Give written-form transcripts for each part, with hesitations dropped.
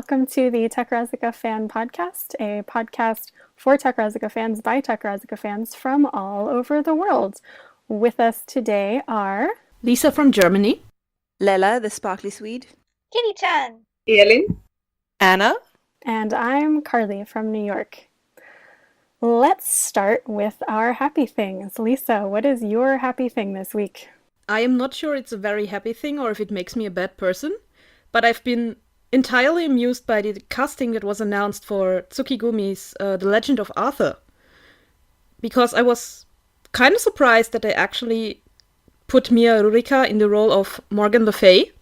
welcome to the Takarazuka Fan Podcast, a podcast for Takarazuka fans by Takarazuka fans from all over the world. With us today are Lisa from Germany, Lela, the sparkly Swede, Kitty-chan, Elin, Anna, and I'm Carly from New York. Let's start with our happy things. Lisa, what is your happy thing this week? I am not sure it's a very happy thing or if it makes me a bad person, but I've been entirely amused by the casting that was announced for Tsukigumi's The Legend of Arthur. Because I was kind of surprised that they actually put Mia Rurika in the role of Morgan Le Fay.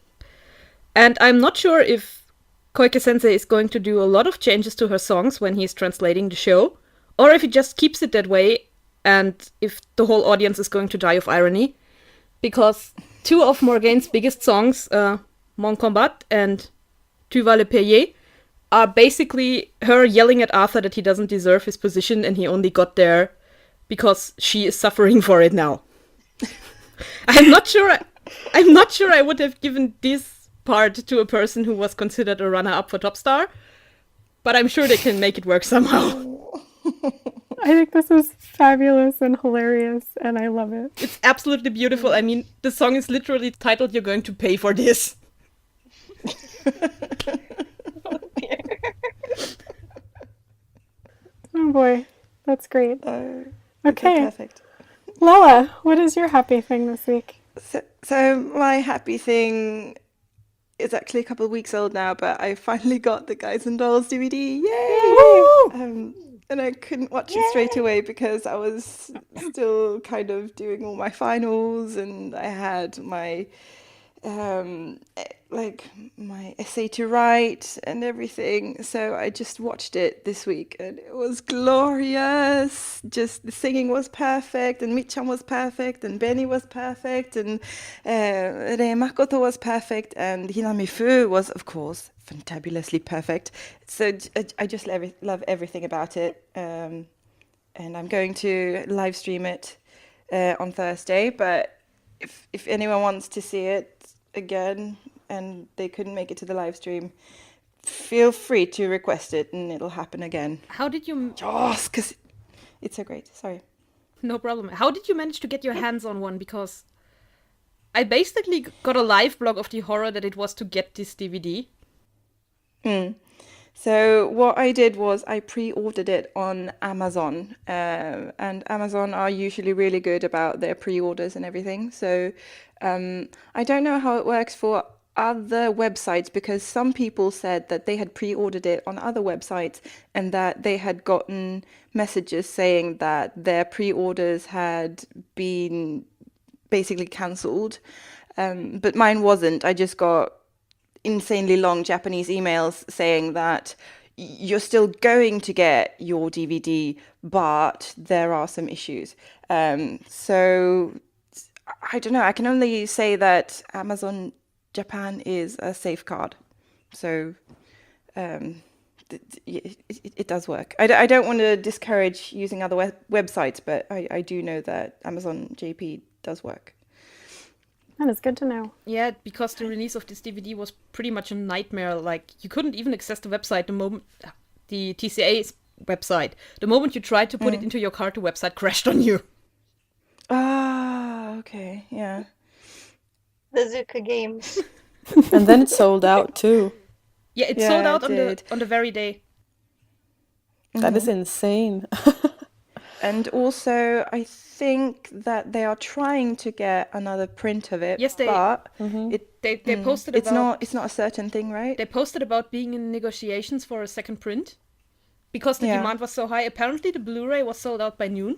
And I'm not sure if Koike-sensei is going to do a lot of changes to her songs when he's translating the show, or if he just keeps it that way, and if the whole audience is going to die of irony. Because two of Morgane's biggest songs, Mon Combat and Tu vas le payer, are basically her yelling at Arthur that he doesn't deserve his position and he only got there because she is suffering for it now. I'm not sure I would have given this part to a person who was considered a runner-up for top star, but I'm sure they can make it work somehow. I think this is fabulous and hilarious, and I love it. It's absolutely beautiful. I mean, the song is literally titled "You're Going to Pay for This." Oh boy, that's great. Okay, perfect. Lala, what is your happy thing this week? So my happy thing is actually a couple of weeks old now, but I finally got the Guys and Dolls DVD. Yay! And I couldn't watch it straight away because I was still kind of doing all my finals, and I had my my essay to write and everything. So I just watched it this week, and it was glorious. Just the singing was perfect, and Michan was perfect, and Benny was perfect, and Rei Makoto was perfect, and Hinami Fu was, of course, fantabulously perfect. So I just love everything about it. And I'm going to live stream it on Thursday. But if anyone wants to see it again and they couldn't make it to the live stream, feel free to request it and it'll happen again. How did you... Just because it's so great. Sorry. No problem. How did you manage to get your hands on one? Because I basically got a live blog of the horror that it was to get this DVD. So what I did was I pre-ordered it on Amazon, and Amazon are usually really good about their pre-orders and everything. So I don't know how it works for other websites, because some people said that they had pre-ordered it on other websites and that they had gotten messages saying that their pre-orders had been basically cancelled, but mine wasn't. I just got insanely long Japanese emails saying that you're still going to get your DVD, but there are some issues. So I don't know. I can only say that Amazon Japan is a safeguard. So it does work. I don't want to discourage using other websites, but I do know that Amazon JP does work. That is good to know. Yeah, because the release of this DVD was pretty much a nightmare. Like, you couldn't even access the website the TCA's website. The moment you tried to put it into your cart, the website crashed on you. Ah, okay, yeah. the Zuka games. and then it sold out too. Yeah, it Yeah, sold out it on the very day. That is insane. And also, I think that they are trying to get another print of it. Yes, but They posted it's about... not a certain thing, right? They posted about being in negotiations for a second print because the demand was so high. Apparently, the Blu-ray was sold out by noon.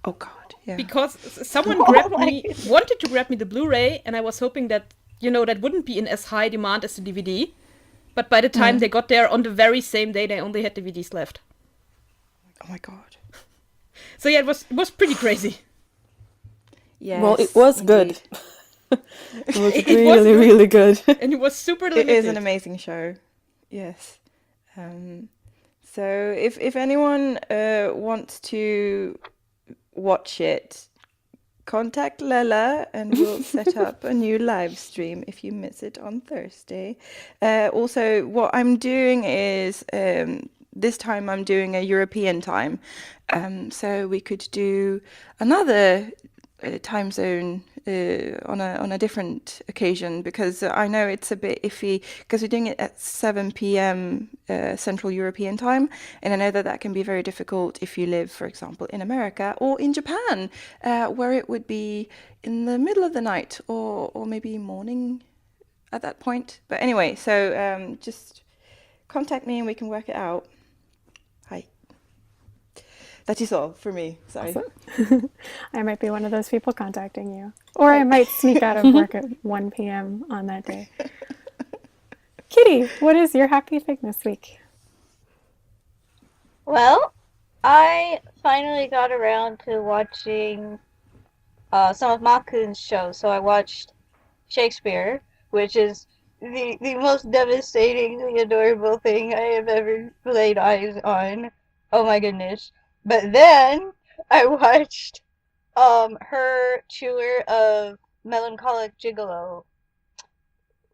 Oh God, yeah. Because someone wanted to grab me the Blu-ray, and I was hoping that, that wouldn't be in as high demand as the DVD. But by the time they got there on the very same day, they only had DVDs left. Oh my God. So yeah, it was pretty crazy. Yes. Well, it was indeed. good. It was It really, was good. really good. And it was super It limited. is an amazing show. Yes. So if anyone wants to watch it, contact Lella and we'll set up a new live stream if you miss it on Thursday. Also, what I'm doing is this time I'm doing a European time. So we could do another time zone on a different occasion, because I know it's a bit iffy because we're doing it at 7 p.m. Central European time, and I know that that can be very difficult if you live, for example, in America or in Japan, where it would be in the middle of the night or maybe morning at that point. But anyway, so just contact me and we can work it out. Hi. That is all for me. Sorry. Awesome. I might be one of those people contacting you. Or I might sneak out of work at 1 p.m. on that day. Kitty, what is your happy thing this week? Well, I finally got around to watching some of Makun's shows. So I watched Shakespeare, which is the most devastatingly adorable thing I have ever laid eyes on. Oh my goodness. But then I watched her tour of Melancholic Gigolo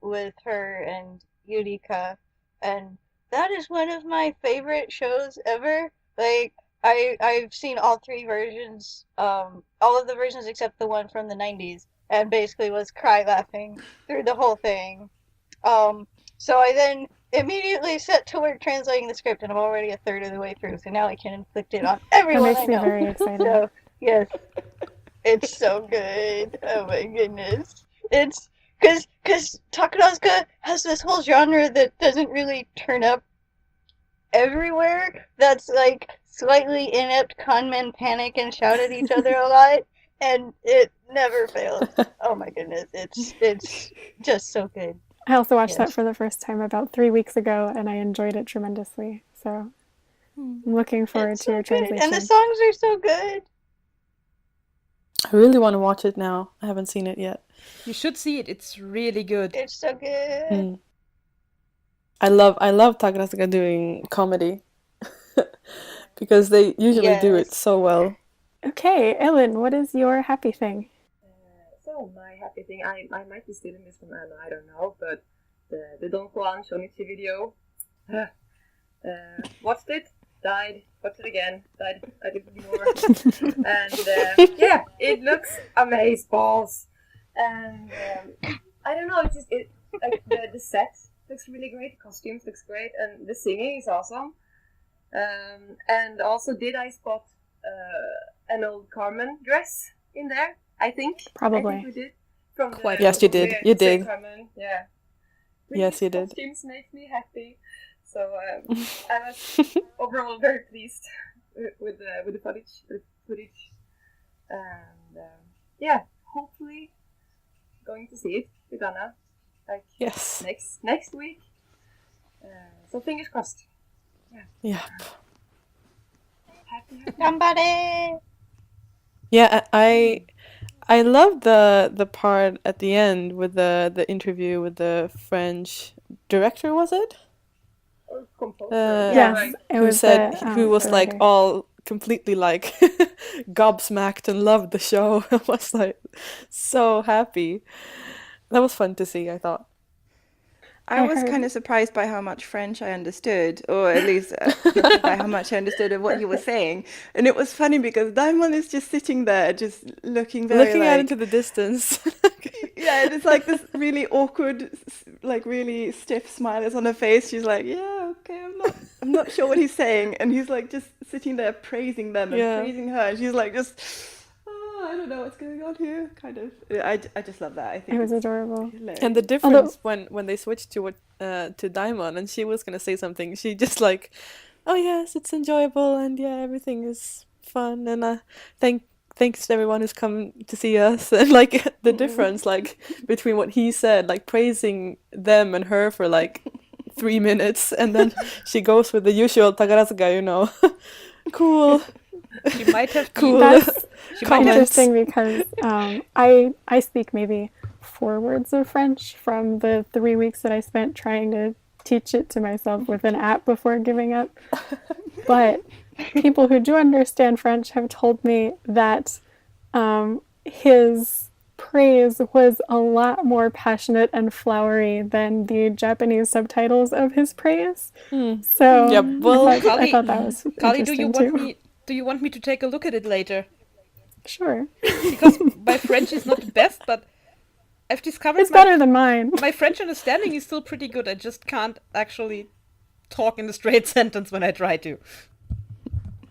with her and Yurika, and that is one of my favorite shows ever. Like I've seen all three versions, all of the versions except the one from the 90s, and basically was cry laughing through the whole thing. So I then immediately set to work translating the script, and I'm already a third of the way through, so now I can inflict it on That everyone makes I me know. very excited. So yes, it's so good. Oh my goodness. It's because Takarazuka has this whole genre that doesn't really turn up everywhere. That's like slightly inept conmen panic and shout at each other a lot, and it never fails. Oh my goodness, it's just so good. I also watched that Yes. for the first time about 3 weeks ago, and I enjoyed it tremendously. So I'm looking forward It's to so your good, and the translation. songs are so good. I really want to watch it now. I haven't seen it yet. You should see it. It's really good. It's so good. Mm. I love Takarazuka doing comedy because they usually do it Yes. so well. Okay, Ellen, what is your happy thing? So my happy thing, I might be stealing this from Anna, I don't know, but the Don Juan Shonichi video, watched it, died, watched it again, died, I did more, and yeah, it looks amazeballs, and I don't know, like the set looks really great, the costumes looks great, and the singing is awesome, and also did I spot an old Carmen dress in there? I think Probably. we did. From Quite Yes, you did. You did. Carmen, yeah. Yes, you did. Costumes make me happy. So I was overall very pleased with the footage. And yeah, hopefully going to see it with Anna like Yes. next week. So fingers crossed. Yeah. Happy. Gambare! Yeah, I love the part at the end with the interview with the French director, was it? Or composer. Yes, Right. it Who was said the, who was the like writer. all completely like gobsmacked and loved the show. I was like so happy. That was fun to see, I thought. I I was heard- kind of surprised by how much French I understood, or at least by how much I understood of what he was saying. And it was funny because Diamond is just sitting there, just looking very Looking out like, into the distance. yeah, and it's like this really awkward, like really stiff smile is on her face. She's like, yeah, okay, I'm not sure what he's saying, and he's like just sitting there praising them and Yeah. praising her, and she's like just, oh, I don't know what's going on here, kind of. I just love that. I think It was it's adorable. hilarious. And the difference when they switched to Daimon and she was gonna say something, she just like, oh yes, it's enjoyable and yeah, everything is fun and thanks to everyone who's come to see us and like the difference like between what he said, like praising them and her for like 3 minutes, and then she goes with the usual Takarazuka, you know, cool, She might have cool. That's She might have interesting because I speak maybe 4 words of French from the 3 weeks that I spent trying to teach it to myself with an app before giving up. But people who do understand French have told me that his praise was a lot more passionate and flowery than the Japanese subtitles of his praise. So Yep. Well, I Kali, thought that was Kali, interesting too. do you want me to take a look at it later? Sure. Because my French is not the best, but I've discovered It's better than mine. my French understanding is still pretty good. I just can't actually talk in a straight sentence when I try to.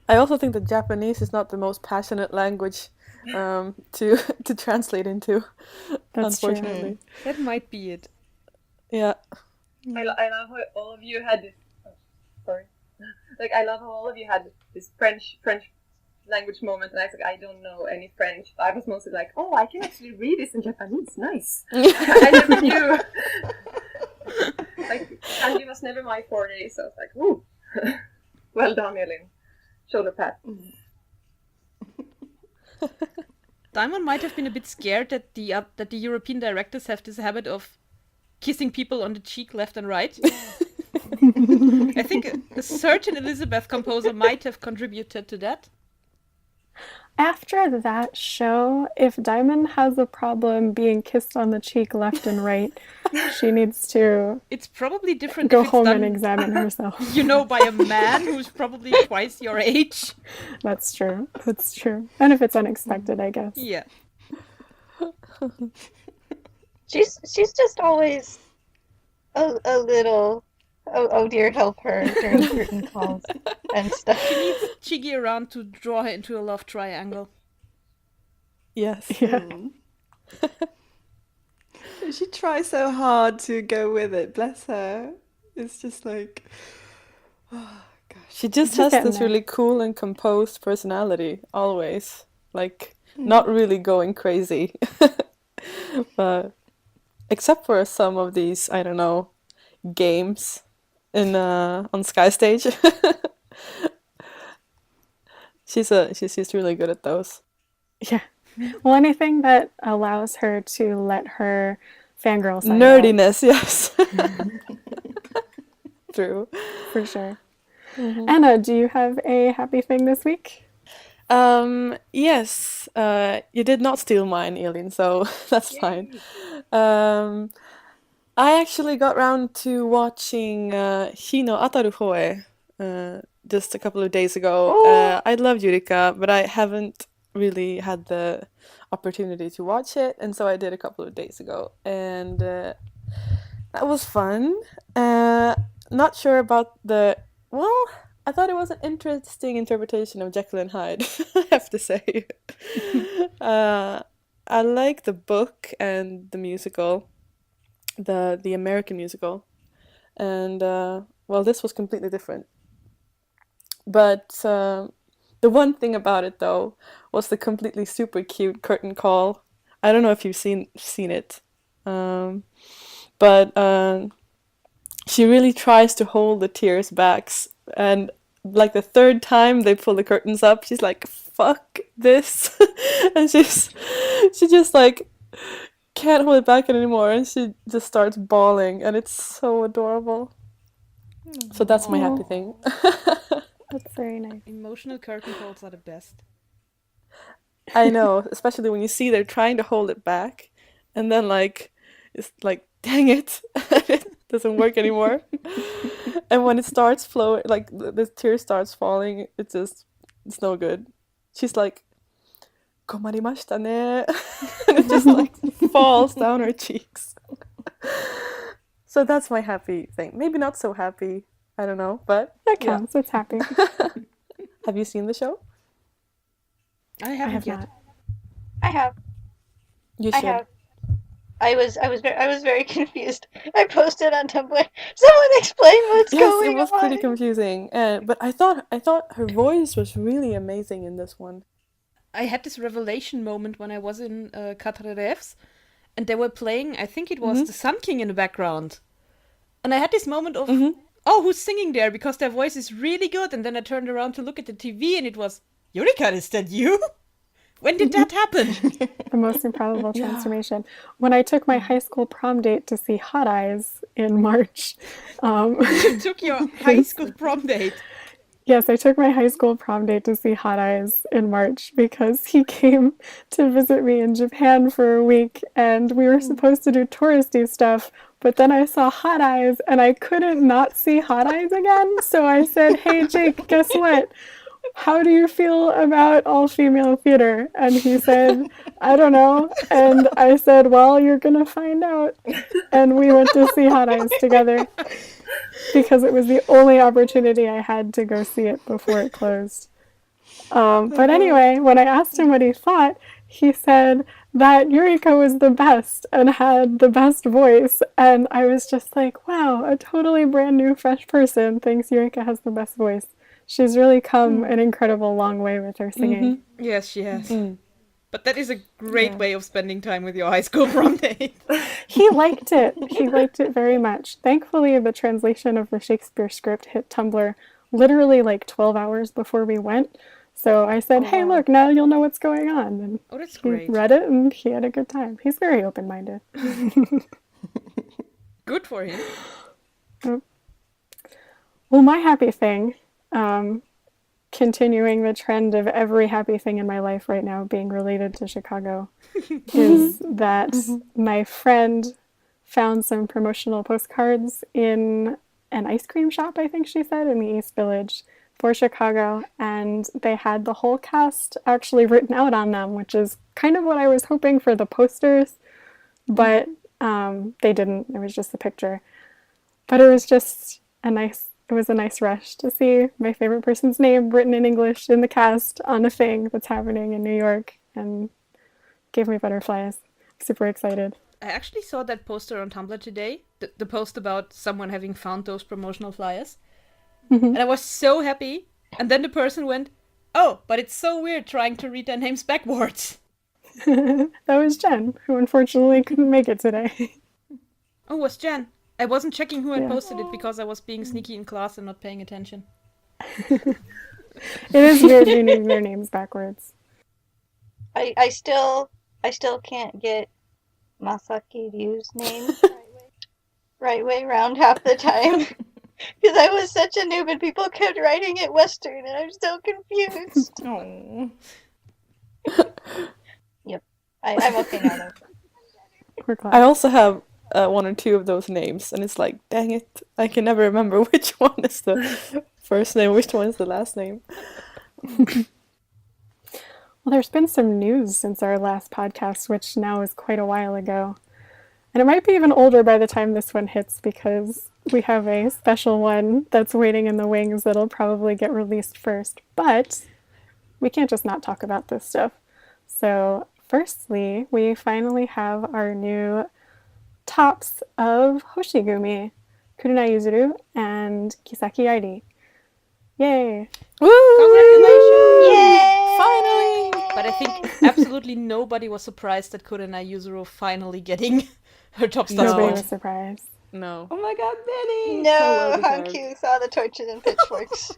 I also think that Japanese is not the most passionate language to translate into, That's true. unfortunately. That might be it. Yeah. I love how all of you had this. Oh, sorry. Like I love how all of you had this French language moment, and I was like, I don't know any French. I was mostly like, oh, I can actually read this in Japanese. Nice. I never knew. Like kanji was never my forte, so I was like, ooh, well done, Elin. Shoulder pat. Diamond might have been a bit scared that the European directors have this habit of kissing people on the cheek left and right. I think a certain Elizabeth composer might have contributed to that. After that show, if Diamond has a problem being kissed on the cheek left and right, she needs to It's probably different go if it's home done, and examine herself. by a man who's probably twice your age. That's true. That's true. And if it's unexpected, I guess. Yeah. She's just always a little oh dear help her during certain calls and stuff. She needs Chigi around to draw her into a love triangle. Yes. Yeah. She tries so hard to go with it. Bless her. It's just like, oh gosh. She just Just has getting this there. really cool and composed personality, always. Like, not really going crazy. But except for some of these, I don't know, games in on Sky Stage. She's really good at those. Yeah. Well, anything that allows her to let her fangirl side out, Nerdiness, yes. True. for sure. Anna, do you have a happy thing this week? Yes, you did not steal mine, Eileen, so that's fine. I actually got round to watching Hino Ataru Hoe just a couple of days ago. I love Yurika, but I haven't really had the opportunity to watch it, and so I did a couple of days ago, and that was fun. Not sure about well, I thought it was an interesting interpretation of Jekyll and Hyde, I have to say. I like the book and the musical, the American musical, and well, this was completely different. But the one thing about it though was the completely super cute curtain call. I don't know if you've seen it, but she really tries to hold the tears back, and like the third time they pull the curtains up, she's like, "Fuck this," and she just like can't hold it back anymore, and she just starts bawling, and it's so adorable. So that's my happy thing. That's very nice. Emotional curtain calls are the best. I know, especially when you see they're trying to hold it back, and then like it's like, dang it, it doesn't work anymore. And when it starts flowing, like the tear starts falling, it's no good. She's like, "Komarimashita ne," and it just like falls down her cheeks. So that's my happy thing. Maybe not so happy. I don't know, but That yeah. counts. It's happy. Have you seen the show? I I haven't have yet. not. I have. You I should. have. I was very confused. I posted on Tumblr. Someone explain what's Yes, going it was on. pretty confusing. But I thought her voice was really amazing in this one. I had this revelation moment when I was in Katarevs, and they were playing, I think it was the Sun King in the background. And I had this moment of, oh, who's singing there? Because their voice is really good. And then I turned around to look at the TV, and it was, Yurika, is that you? When did that happen? The most improbable transformation. When I took my high school prom date to see Hot Eyes in March, You took your high school prom date. Yes, I took my high school prom date to see Hot Eyes in March because he came to visit me in Japan for a week and we were supposed to do touristy stuff, but then I saw Hot Eyes and I couldn't not see Hot Eyes again. So I said, "Hey Jake, guess what? How do you feel about all-female theater?" And he said, "I don't know." And I said, "Well, you're gonna find out." And we went to see Hot Eyes together because it was the only opportunity I had to go see it before it closed. But anyway, when I asked him what he thought, he said that Yurika was the best and had the best voice. And I was just like, wow, a totally brand new, fresh person thinks Yurika has the best voice. She's really come an incredible long way with her singing. Yes, she has. But that is a great way of spending time with your high school prom date. He liked it. He liked it very much. Thankfully, the translation of the Shakespeare script hit Tumblr literally like 12 hours before we went. So I said, "Hey, look, now you'll know what's going on." And Oh, that's he great. read it and he had a good time. He's very open-minded. Good for him. Well, my happy thing, continuing the trend of every happy thing in my life right now being related to Chicago, is that my friend found some promotional postcards in an ice cream shop, I think she said, in the East Village for Chicago, and they had the whole cast actually written out on them, which is kind of what I was hoping for the posters, but they didn't. It was just a picture. But it was just a nice rush to see my favorite person's name written in English in the cast on a thing that's happening in New York, and gave me butterflies. I'm super excited. I actually saw that poster on Tumblr today, the post about someone having found those promotional flyers. And I was so happy. And then the person went, "Oh, but it's so weird trying to read their names backwards." That was Jen, who unfortunately couldn't make it today. Oh, it was Jen. I wasn't checking who had Yeah. posted it because I was being sneaky in class and not paying attention. It is weird reading their names backwards. I still can't get Masaki Ryu's name right way round half the time. Because I was such a noob and people kept writing it Western and I'm so confused. Oh. I'm okay now though. We're glad. I also have one or two of those names, and it's like, dang it, I can never remember which one is the first name, which one is the last name. Well, there's been some news since our last podcast, which now is quite a while ago. And it might be even older by the time this one hits because we have a special one that's waiting in the wings that'll probably get released first. But we can't just not talk about this stuff. So, firstly, we finally have our new tops of Hoshigumi, Kurunai Yuzuru, and Kisaki Airi. Yay! Woo! Congratulations! Yay! Finally! But I think absolutely nobody was surprised that Kurenai Yuzuru finally getting her top star Nobody spot. was surprised. No. Oh my god, Benny! No, well deserved. Hankyu saw the torches and pitchforks.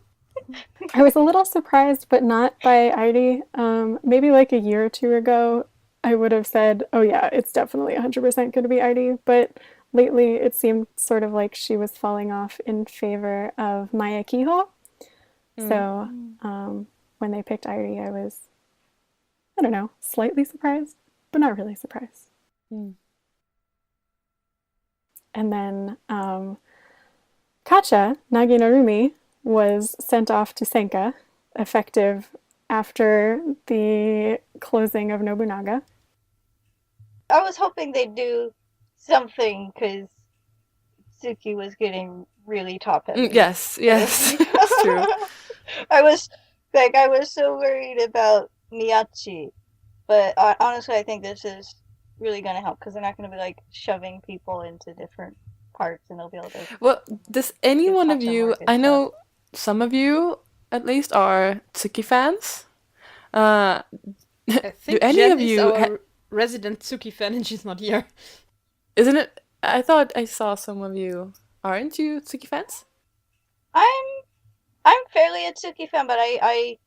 I was a little surprised, but not by Airi. Maybe like a year or two ago, I would have said, oh yeah, it's definitely 100% going to be Airi. But lately, it seemed sort of like she was falling off in favor of Maya Kiho. So when they picked Airi, I was, I don't know, slightly surprised, but not really surprised. And then Kacha, Nagi no Rumi, was sent off to Senka, effective after the closing of Nobunaga. I was hoping they'd do something because Suki was getting really top heavy. Yes, that's true. I was so worried about Miyachi, but honestly, I think this is really going to help because they're not going to be like shoving people into different parts, and they'll be able to. Well, does any one of Kacha you, Morgan I know some of you at least are Tsuki fans. I think any Jen of is you our resident Tsuki fan and she's not here. Isn't it? I thought I saw some of you. Aren't you Tsuki fans? I'm fairly a Tsuki fan, but I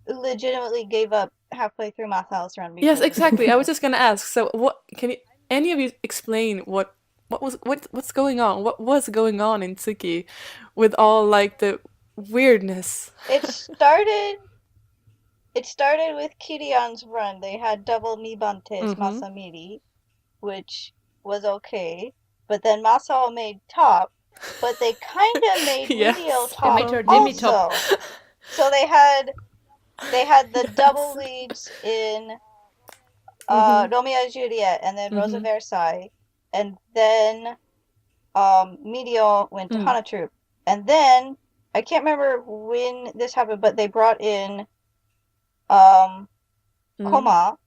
legitimately gave up halfway through Math House Run. Yes, because- exactly. I was just gonna ask. So, what can you, any of you explain what's going on? What was going on in Tsuki with all like the weirdness. It started. It started with Kirion's run. They had double Nibantes Masamiri, which was okay. But then Masao made top, but they kind of made Yes. Medio They top made her Demi top. also. So they had the double leads in Romeo and Juliet, and then Rosa Versailles, and then Medio went to Hana Troop, and then I can't remember when this happened, but they brought in Koma,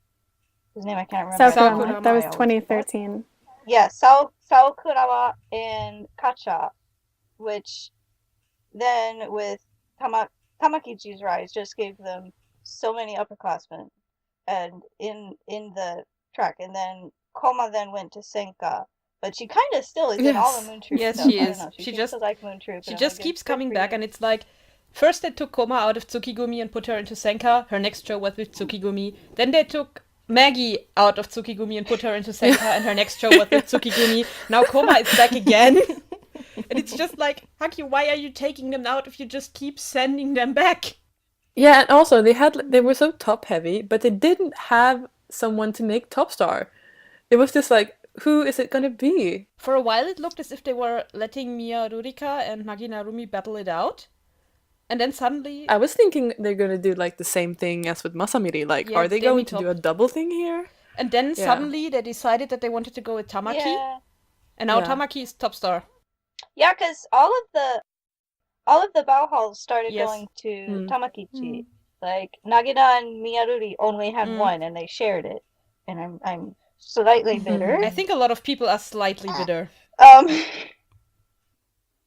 whose name I can't remember. Sakurama. That was Sakurama. 2013. Yeah, Sakurama and Kacha, which then with Tamakichi's rise just gave them so many upperclassmen and in the track, and then Koma then went to Senka, but she kind of still is in all the Moon Troop Yes, stuff. she I is. don't know. She She seems just to like Moon Troop. She and I'm just like, keeps good coming for back, you. and it's like, first they took Koma out of Tsukigumi and put her into Senka. Her next show was with Tsukigumi. Then they took Maggie out of Tsukigumi and put her into Senka, and her next show was with Tsukigumi. Now Koma is back again. And it's just like, Haki, why are you taking them out if you just keep sending them back? Yeah, and also they were so top heavy, but they didn't have someone to make top star. It was just like, who is it gonna be? For a while it looked as if they were letting Mia Rurika and Nagi Narumi battle it out. And then suddenly... I was thinking they're gonna do like the same thing as with Masamiri. Like, Yeah, are they going to do a double thing here? And then suddenly they decided that they wanted to go with Tamaki. Yeah. And now Yeah. Tamaki is top star. Yeah, because all of the Bauhals started Yes. going to Tamakichi. Like Nagina and Miyaruri only had one, and they shared it. And I'm slightly bitter. I think a lot of people are slightly bitter.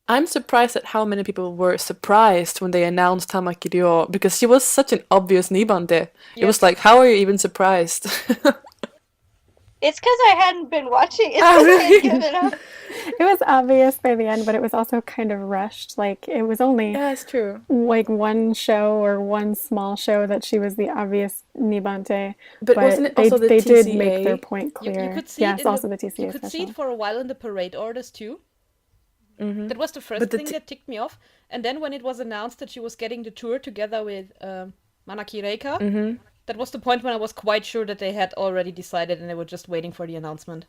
I'm surprised at how many people were surprised when they announced Tamaki Ryo, because she was such an obvious Nibante. It was like, how are you even surprised? It's because I hadn't been watching it. Oh, really? I had given up. It was obvious by the end, but it was also kind of rushed. Like, it was only Yeah, it's true. like one show or one small show that she was the obvious Nibante. But wasn't it also the they did TCA? make their point clear. You could see yes, it also the TCA You could see special. it for a while in the parade orders too. That was the first thing that ticked me off. And then when it was announced that she was getting the tour together with Manaki Reika, that was the point when I was quite sure that they had already decided and they were just waiting for the announcement.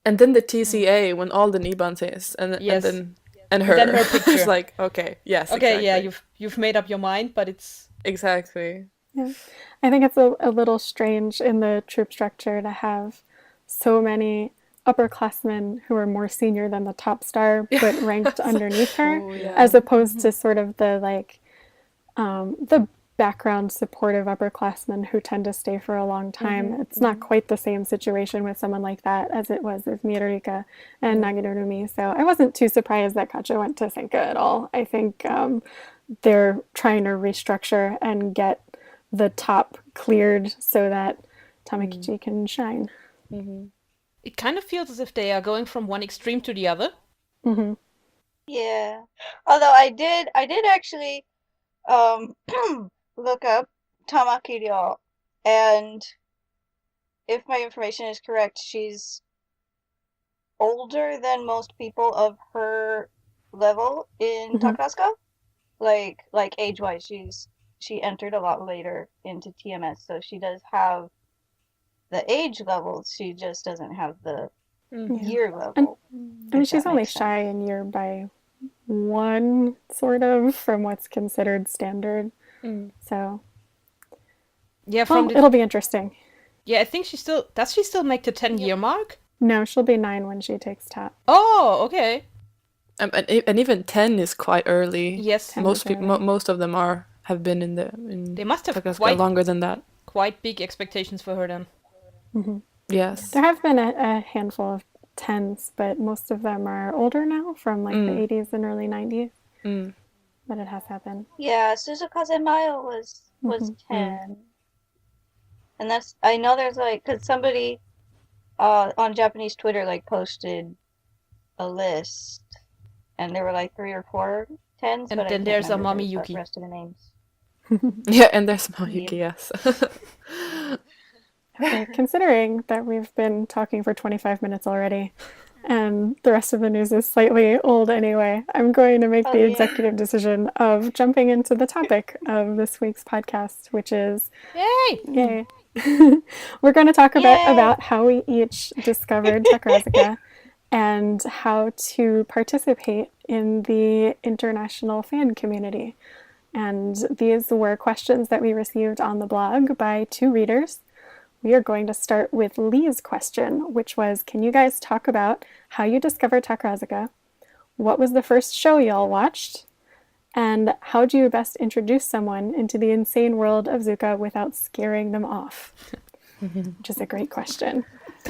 And then the TCA, when all the Nibantes and her. And then her picture. It's like, okay, yes, okay, exactly. yeah, you've made up your mind, but it's... Exactly. Yeah. I think it's a little strange in the troop structure to have so many upperclassmen who are more senior than the top star, but ranked underneath her, as opposed to sort of the like the background supportive upperclassmen who tend to stay for a long time. It's not quite the same situation with someone like that as it was with Mirurika and Naginurumi. So I wasn't too surprised that Kacha went to Senka at all. I think they're trying to restructure and get the top cleared so that Tamakichi can shine. It kind of feels as if they are going from one extreme to the other. Yeah. Although I did actually look up Tamaki Ryo, and if my information is correct, she's older than most people of her level in Takarazuka. Like age-wise, she entered a lot later into TMS, so she does have the age level. She just doesn't have the year level. I mean, she's only shy in year by one, sort of, from what's considered standard. So, yeah, it'll be interesting. Yeah, I think does she still make the 10-year mark? No, she'll be 9 when she takes top. Oh, okay. And even 10 is quite early. Yes, most people, most of them have been in they must have Takarazuka longer than that. Quite big expectations for her then. Yes, there have been a handful of 10s, but most of them are older now, from like the 80s and early 90s. But it has happened. Yeah, Suzukaze Mayo was 10. And that's, I know there's like, because somebody on Japanese Twitter like posted a list, and there were like 3 or 4 10s. And then there's a Mami Yuki. The rest of the names. Yeah, and there's Mayuki, yes. Okay, considering that we've been talking for 25 minutes already, and the rest of the news is slightly old anyway, I'm going to make Oh, the yeah. executive decision of jumping into the topic of this week's podcast, which is Yay! yay. We're going to talk Yay! about how we each discovered Takarazuka and how to participate in the international fan community. And these were questions that we received on the blog by 2 readers. We are going to start with Lee's question, which was, can you guys talk about how you discovered Takarazuka? What was the first show y'all watched? And how do you best introduce someone into the insane world of Zuka without scaring them off? Which is a great question.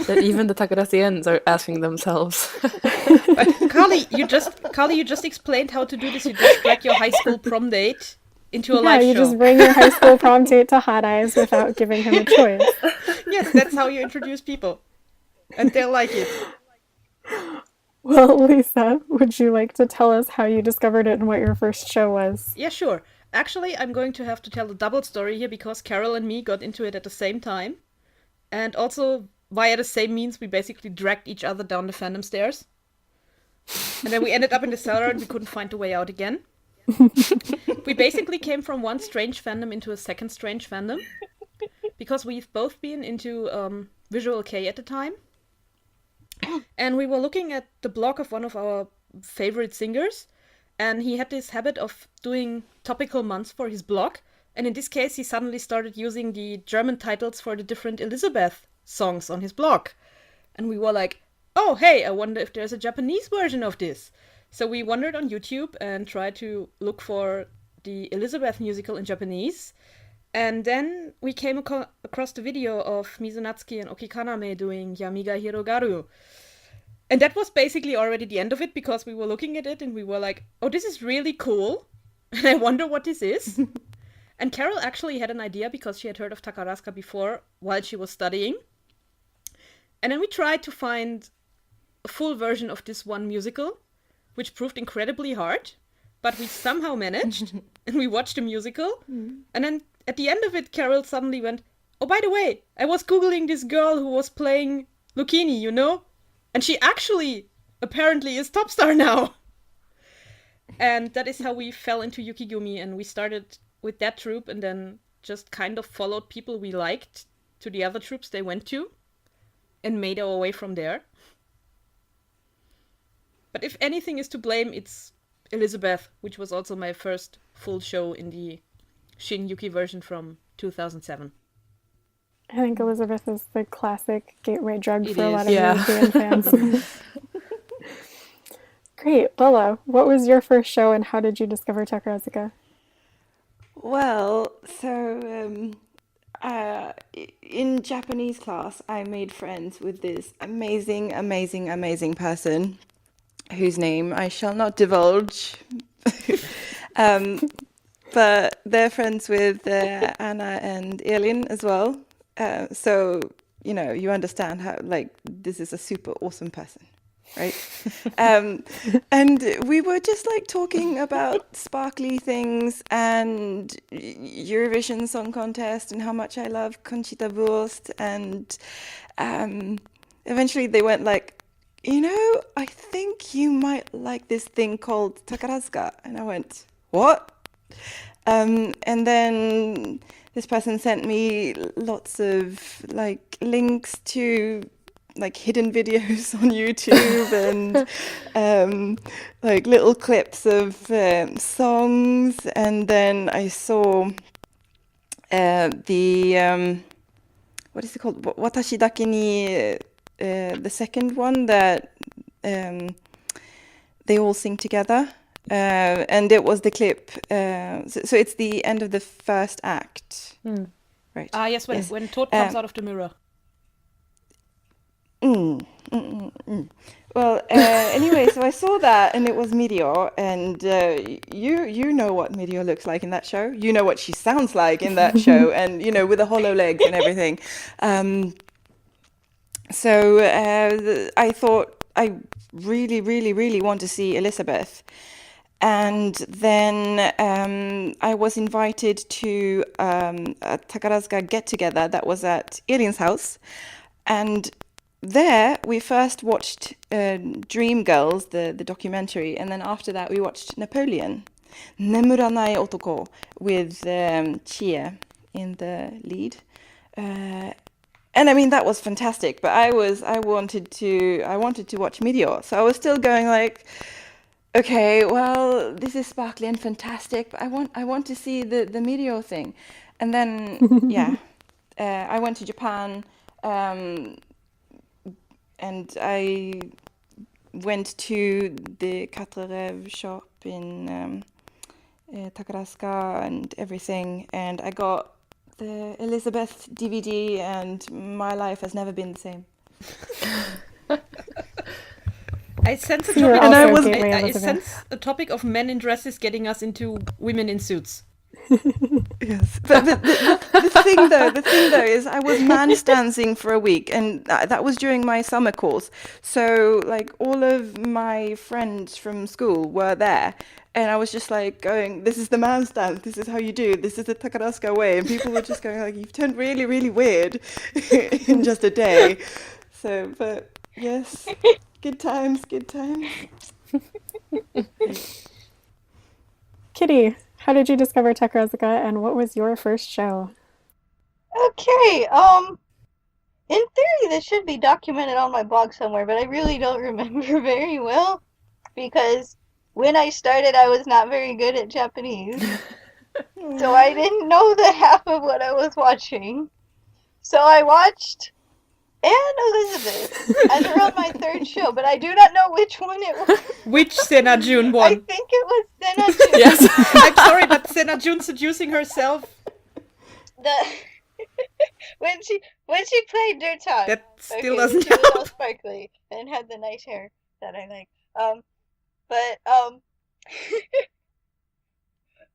That even the Takarazians are asking themselves. Carly, you just explained how to do this. You just drag your high school prom date into a Yeah, live you show. just bring your high school prom date to Hot Eyes without giving him a choice. Yes, that's how you introduce people. And they'll like it. Well, Lisa, would you like to tell us how you discovered it and what your first show was? Yeah, sure. Actually, I'm going to have to tell a double story here because Carol and me got into it at the same time. And also, via the same means, we basically dragged each other down the fandom stairs. And then we ended up in the cellar and we couldn't find a way out again. We basically came from one strange fandom into a second strange fandom. Because we've both been into Visual Kei at the time. And we were looking at the blog of one of our favorite singers. And he had this habit of doing topical months for his blog. And in this case, he suddenly started using the German titles for the different Elizabeth songs on his blog. And we were like, oh, hey, I wonder if there's a Japanese version of this. So we wandered on YouTube and tried to look for the Elizabeth musical in Japanese. And then we came across the video of Mizunatsuki and Okikaname doing Yamiga Hirogaru. And that was basically already the end of it because we were looking at it and we were like, oh, this is really cool. And I wonder what this is. And Carol actually had an idea because she had heard of Takarazuka before while she was studying. And then we tried to find a full version of this one musical, which proved incredibly hard. But we somehow managed, and we watched the musical. And then at the end of it, Carol suddenly went, oh, by the way, I was Googling this girl who was playing Lucchini, you know? And she actually, apparently, is top star now. And that is how we fell into Yukigumi, and we started with that troupe and then just kind of followed people we liked to the other troupes they went to and made our way from there. But if anything is to blame, it's Elizabeth, which was also my first full show in the Shin Yuki version from 2007. I think Elizabeth is the classic gateway drug It for a lot is. of Yeah. European fans. Great. Lola, what was your first show and how did you discover Takarazuka? Well, in Japanese class, I made friends with this amazing, amazing, amazing person whose name I shall not divulge. But they're friends with Anna and Elin as well. So, you know, you understand how, like, this is a super awesome person, right? And we were just like talking about sparkly things and Eurovision Song Contest and how much I love Conchita Wurst. And eventually they went like, you know, I think you might like this thing called Takarazuka. And I went, what? And then this person sent me lots of like links to like hidden videos on YouTube and like little clips of songs. And then I saw the what is it called? Watashi dake ni, the second one that they all sing together. And it was the clip. So it's the end of the first act. Right. Ah, yes, Yes. when Toad comes out of the mirror. Well, anyway, so I saw that and it was Meteor, and you know what Meteor looks like in that show. You know what she sounds like in that show, and you know, with the hollow legs and everything. So I thought I really, really, really want to see Elizabeth. And then I was invited to a Takarazuka get-together that was at Elin's house. And there we first watched Dream Girls, the documentary, and then after that we watched Napoleon, Nemuranai Otoko, with Chia in the lead. And I mean that was fantastic, but I wanted to watch Meteor, so I was still going like, okay, well, this is sparkly and fantastic, but I want to see the Meteor thing. And then yeah, I went to Japan, and I went to the Quatre Rêves shop in Takarazuka and everything, and I got the Elizabeth DVD, and my life has never been the same. I sense a So you're topic. And I also was- Gateway I Elizabeth. sense a topic of men in dresses getting us into women in suits. Yes, but the thing though is I was man stancing for a week, and that was during my summer course. So like all of my friends from school were there, and I was just like going, "This is the man stance. This is how you do. This is the Takarazuka way." And people were just going like, "You've turned really, really weird in just a day." So, but yes, good times, good times. Kitty, how did you discover Takarazuka, and what was your first show? Okay, in theory, this should be documented on my blog somewhere, but I really don't remember very well because when I started, I was not very good at Japanese, so I didn't know the half of what I was watching. So I watched Anne Elizabeth as around my third show, but I do not know which one it was. Which Senna June I won? think it was Senna June. Yes. I'm sorry, but Senna June seducing herself. The when she played Dirt Talk. That still Okay, doesn't she was all help. sparkly and had the nice hair that I like. But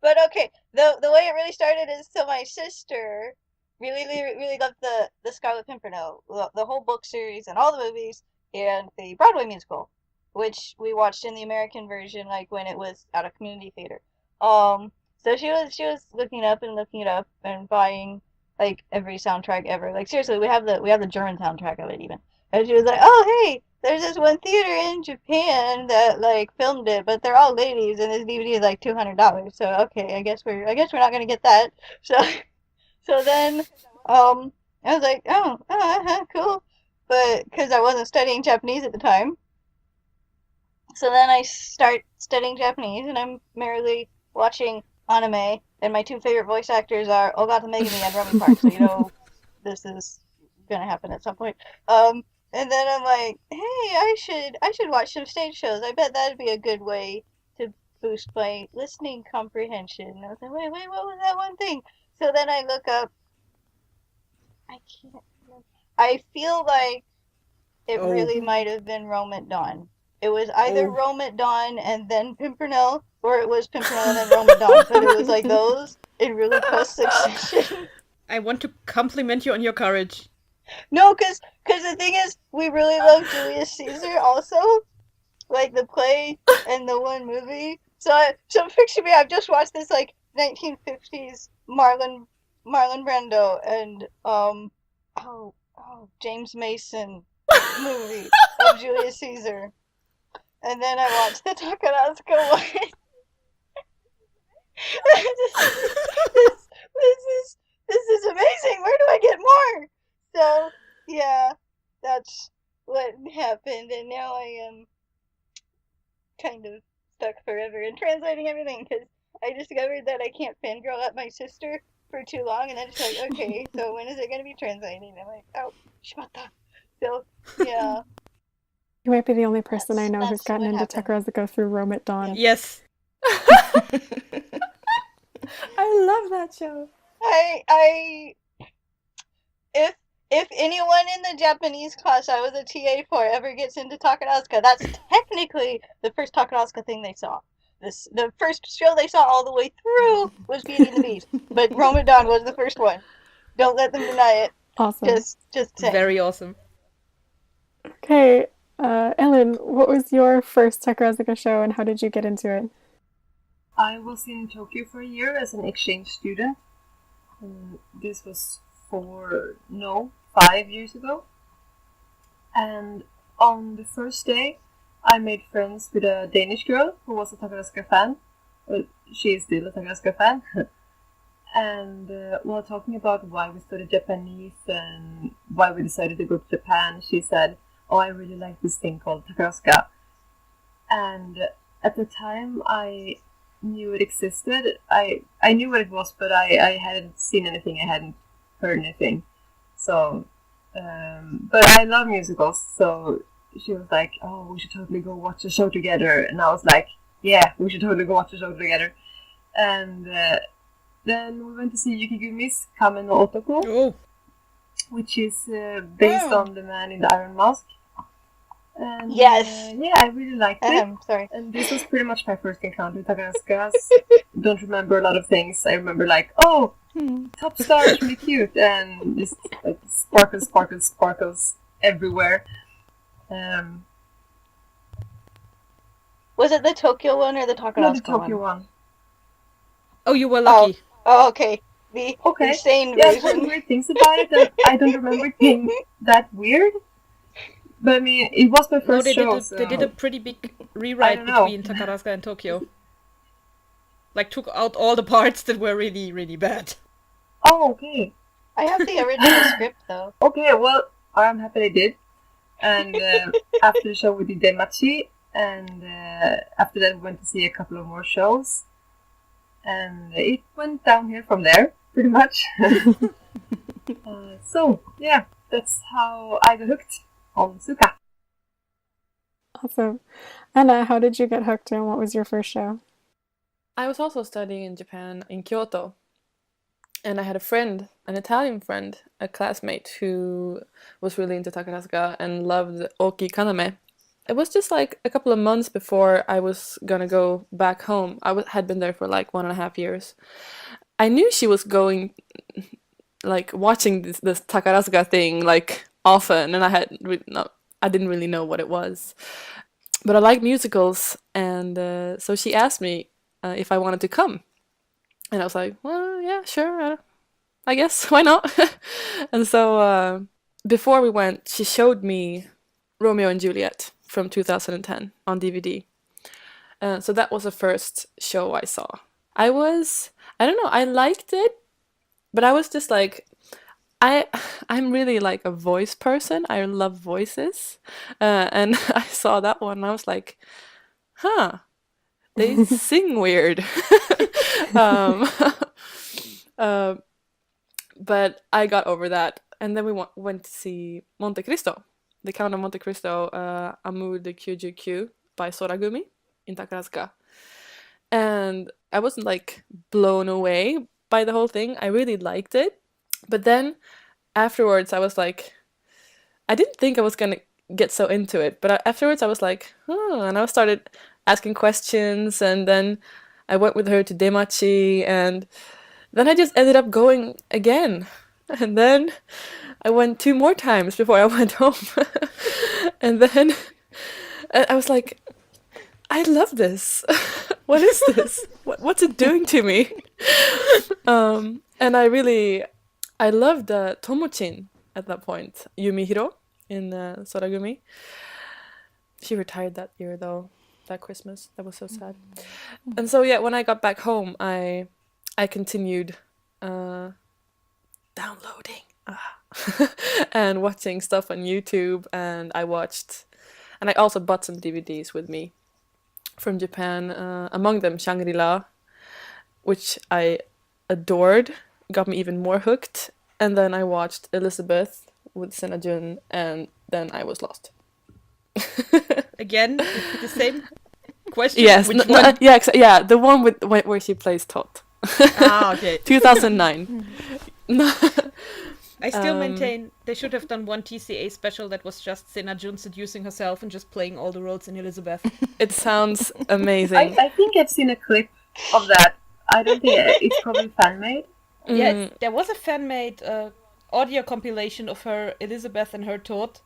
but okay, the way it really started is so my sister really loved the Scarlet Pimpernel, the whole book series and all the movies and the Broadway musical, which we watched in the American version like when it was at a community theater. So she was looking it up and buying like every soundtrack ever. Like seriously, we have the German soundtrack of it even. And she was like, "Oh, hey, there's this one theater in Japan that like filmed it, but they're all ladies, and this DVD is like $200. So okay, I guess we're not gonna get that." So so then, I was like, cool, but because I wasn't studying Japanese at the time. So then I start studying Japanese, and I'm merrily watching anime, and my two favorite voice actors are Ogata Megumi and Romy Park. So you know this is gonna happen at some point. And then I'm like, hey, I should watch some stage shows. I bet that'd be a good way to boost my listening comprehension. And I was like, wait, what was that one thing? So then I look up. I can't. I feel like it Oh. really might have been Rome at Dawn. It was either Oh. Rome at Dawn and then Pimpernel, or it was Pimpernel and then Rome at Dawn. But it was like those in really close succession. I want to compliment you on your courage. No, cause the thing is, we really love Julius Caesar also, like the play and the one movie. So picture me, I've just watched this like 1950s Marlon Brando and James Mason movie of Julius Caesar, and then I watched the Takarazuka one. this is amazing. Where do I get more? So yeah, that's what happened, and now I am kind of stuck forever in translating everything because I discovered that I can't fangirl at my sister for too long, and then it's like, okay, so when is it going to be translated? And I'm like, oh, shimata. So yeah. You might be the only person I know who's That's gotten what into happened. Takarazuka through Rome at Dawn. Yes. I love that show. If anyone in the Japanese class I was a TA for ever gets into Takarazuka, that's technically the first Takarazuka thing they saw. The first show they saw all the way through was Beauty and the Beast, but Rome at Dawn was the first one. Don't let them deny it. Awesome. Just say. Very awesome. Okay, Ellen, what was your first Takarazuka show, and how did you get into it? I was in Tokyo for a year as an exchange student. This was 5 years ago. And on the first day, I made friends with a Danish girl who was a Takarazuka fan. Well, she is still a Takarazuka fan. And while talking about why we studied Japanese and why we decided to go to Japan, she said, "Oh, I really like this thing called Takarazuka." And at the time, I knew it existed. I knew what it was, but I hadn't seen anything. I hadn't heard anything. So, but I love musicals. So she was like, "Oh, we should totally go watch a show together." And I was like, "Yeah, we should totally go watch a show together." And then we went to see Yukigumi's Kamen no Otoko, Oh, which is based on the man in the Iron Mask. And, Yes. yeah, I really liked it. Sorry. And this was pretty much my first encounter with Takarazuka. Don't remember a lot of things. I remember like, oh, Top Star is really cute, and just like sparkles, sparkles, sparkles everywhere. Was it the Tokyo one or the Not Takarazuka the Tokyo one. oh, you were lucky. Oh, okay. The Okay. insane Yeah, some version. weird things about it that I don't remember it being that weird. But I mean, it was my No, first they show. they did a pretty big I rewrite don't know. between Takarazuka and Tokyo. Like, took out all the parts that were really, really bad. Oh, okay. I have the original script though. Okay, well, I'm happy they did. And after the show, we did Demachi. And after that, we went to see a couple of more shows. And it went downhill from there, pretty much. So, yeah, that's how I got hooked on Suka. Awesome. Anna, how did you get hooked and what was your first show? I was also studying in Japan, in Kyoto. And I had a friend, an Italian friend, a classmate who was really into Takarazuka and loved Oki Kaname. It was just like a couple of months before I was gonna go back home. Had been there for like 1.5 years. I knew she was going, like watching this Takarazuka thing like often, and I didn't really know what it was. But I like musicals, and so she asked me if I wanted to come. And I was like, well, yeah, sure, I guess, why not? And so before we went, she showed me Romeo and Juliet from 2010 on DVD. So that was the first show I saw. I don't know, I liked it, but I was just like, I'm really like a voice person. I love voices. And I saw that one and I was like, huh, they sing weird. um, but I got over that. And then we went to see Monte Cristo, The Count of Monte Cristo, Amour de Kyuju by Soragumi in Takarazuka. And I wasn't like blown away by the whole thing. I really liked it. But then afterwards, I was like, I didn't think I was gonna get so into it. But afterwards, I was like, oh, and I started asking questions. And then I went with her to Demachi. And then I just ended up going again. And then I went 2 more times before I went home. And then I was like, I love this. What is this? What's it doing to me? And I loved Tomochin at that point, Yumihiro in Soragumi. She retired that year though, that Christmas. That was so sad. And so yeah, when I got back home, I continued downloading and watching stuff on YouTube, and I also bought some DVDs with me from Japan, among them Shangri-La, which I adored, got me even more hooked, and then I watched Elizabeth with Senna-jun, and then I was lost. Again, the same question? Yes, Which one? yeah, the one with where she plays Tot. Ah, okay. 2009. I still maintain they should have done one TCA special that was just Senna-jun seducing herself and just playing all the roles in Elizabeth. It sounds amazing. I think I've seen a clip of that. I don't think it's probably fan made. Yeah, there was a fan-made audio compilation of her Elizabeth and her Todd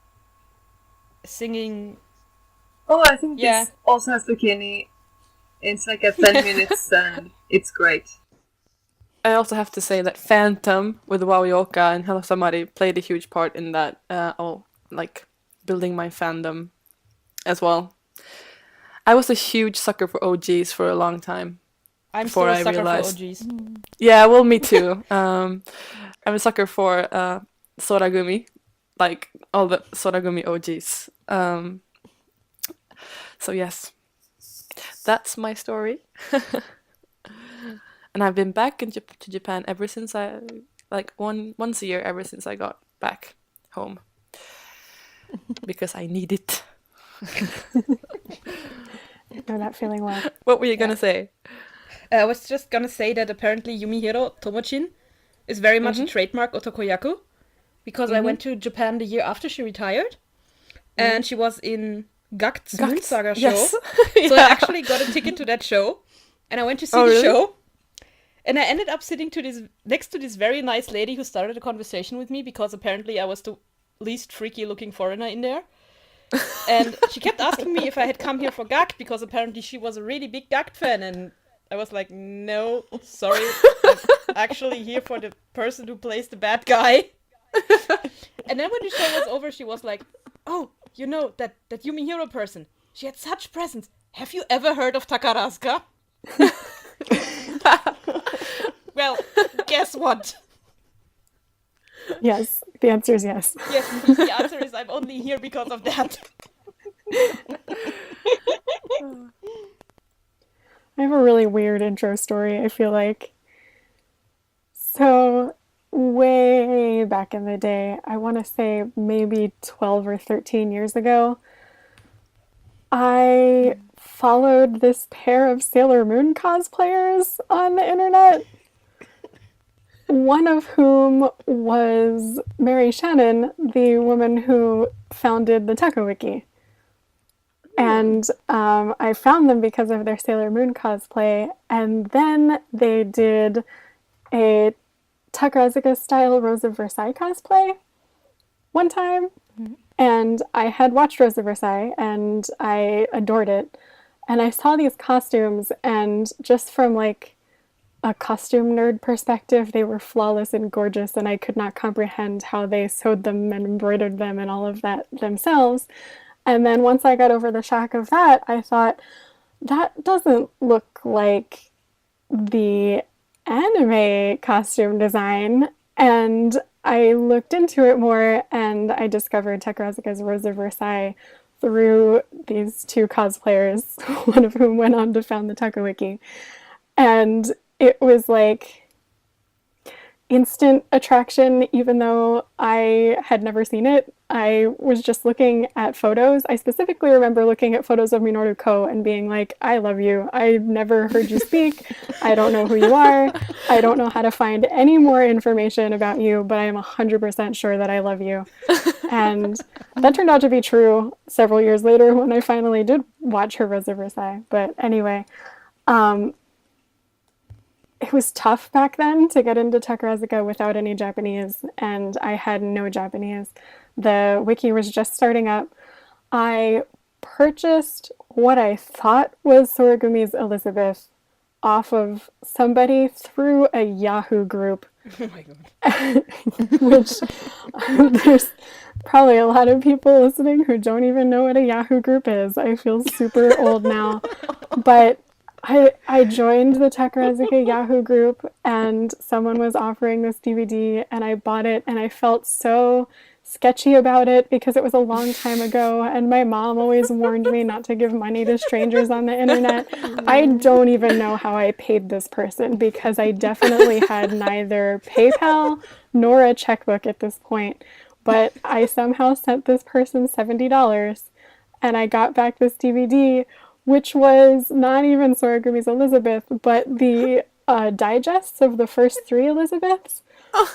singing. Oh, I think Yeah. this also has Zucchini. It's like a 10 minutes and it's great. I also have to say that Phantom with Waoyoka and Hello Samari played a huge part in that, like building my fandom as well. I was a huge sucker for OGs for a long time. I'm still Before a I sucker realized. for OGs. Yeah, well, me too. I'm a sucker for Soragumi, like all the Soragumi OGs. So yes, that's my story. And I've been back to Japan ever since I like once a year ever since I got back home because I need it. Know that feeling well. What were you gonna say? I was just gonna say that apparently Yumihiro Tomochin is very much a trademark otakoyaku, because I went to Japan the year after she retired, and she was in Gakt's Moonsaga show. Yes. So I actually got a ticket to that show, and I went to see the really? show. And I ended up sitting next to this very nice lady who started a conversation with me, because apparently I was the least freaky looking foreigner in there. And she kept asking me if I had come here for Gakt, because apparently she was a really big Gakt fan, and I was like, no, sorry, I'm actually here for the person who plays the bad guy. And then when the show was over, she was like, oh, you know, that Yumihiro person, she had such presence. Have you ever heard of Takarazuka? Well, guess what? Yes, the answer is yes. Yes, the answer is I'm only here because of that. I have a really weird intro story, I feel like. So, way back in the day, I want to say maybe 12 or 13 years ago, I followed this pair of Sailor Moon cosplayers on the internet. One of whom was Mary Shannon, the woman who founded the Tekka Wiki. And I found them because of their Sailor Moon cosplay, and then they did a Takarazuka style Rose of Versailles cosplay one time, and I had watched Rose of Versailles and I adored it, and I saw these costumes, and just from like a costume nerd perspective, they were flawless and gorgeous, and I could not comprehend how they sewed them and embroidered them and all of that themselves. And then once I got over the shock of that, I thought, that doesn't look like the anime costume design. And I looked into it more, and I discovered Takarazuka's Rose of Versailles through these two cosplayers, one of whom went on to found the Tekka Wiki. And it was like instant attraction, even though I had never seen it. I was just looking at photos. I specifically remember looking at photos of Minoru Ko and being like, I love you. I've never heard you speak. I don't know who you are. I don't know how to find any more information about you, but I am 100% sure that I love you. And that turned out to be true several years later when I finally did watch her Rose of Versailles. But anyway, it was tough back then to get into Takarazuka without any Japanese, and I had no Japanese. The wiki was just starting up. I purchased what I thought was Soragumi's Elizabeth off of somebody through a Yahoo group. Oh my god. Which there's probably a lot of people listening who don't even know what a Yahoo group is. I feel super old now. But I joined the Takarazuka Yahoo group, and someone was offering this DVD, and I bought it, and I felt so sketchy about it because it was a long time ago, and my mom always warned me not to give money to strangers on the internet. I don't even know how I paid this person, because I definitely had neither PayPal nor a checkbook at this point, but I somehow sent this person $70, and I got back this DVD, which was not even Soragumi's Elizabeth, but the digests of the first 3 Elizabeths.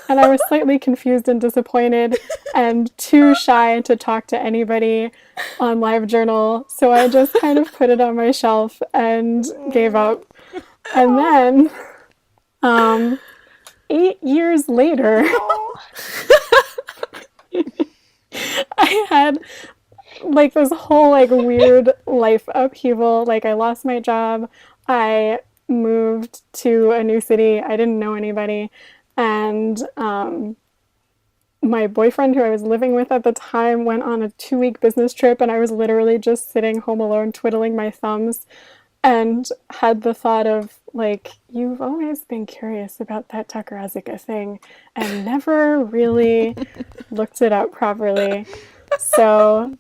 And I was slightly confused and disappointed and too shy to talk to anybody on LiveJournal. So I just kind of put it on my shelf and gave up. And then, 8 years later, I had like this whole like weird life upheaval. Like I lost my job. I moved to a new city. I didn't know anybody. And my boyfriend, who I was living with at the time, went on a 2-week business trip, and I was literally just sitting home alone, twiddling my thumbs, and had the thought of, like, you've always been curious about that Takarazuka thing and never really looked it up properly. So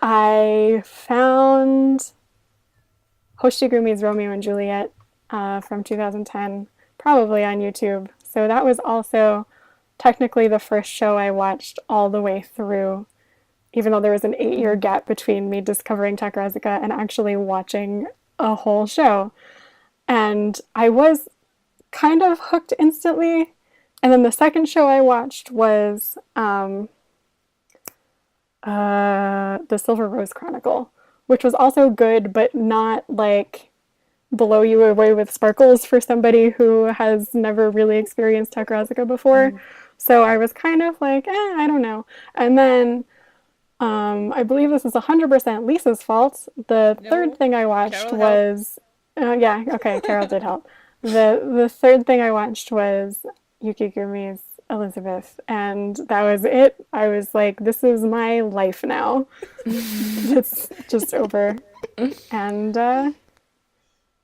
I found Hoshigumi's Romeo and Juliet from 2010, probably on YouTube. So that was also technically the first show I watched all the way through, even though there was an 8-year gap between me discovering Takarazuka and actually watching a whole show. And I was kind of hooked instantly. And then the second show I watched was The Silver Rose Chronicle, which was also good, but not like blow you away with sparkles for somebody who has never really experienced Takarazuka before. So I was kind of like, I don't know. And then I believe this is 100% Lisa's fault. The third thing I watched Carol was, yeah, okay, Carol did help. The third thing I watched was Yukigumi's Elizabeth, and that was it. I was like, this is my life now. It's just over. And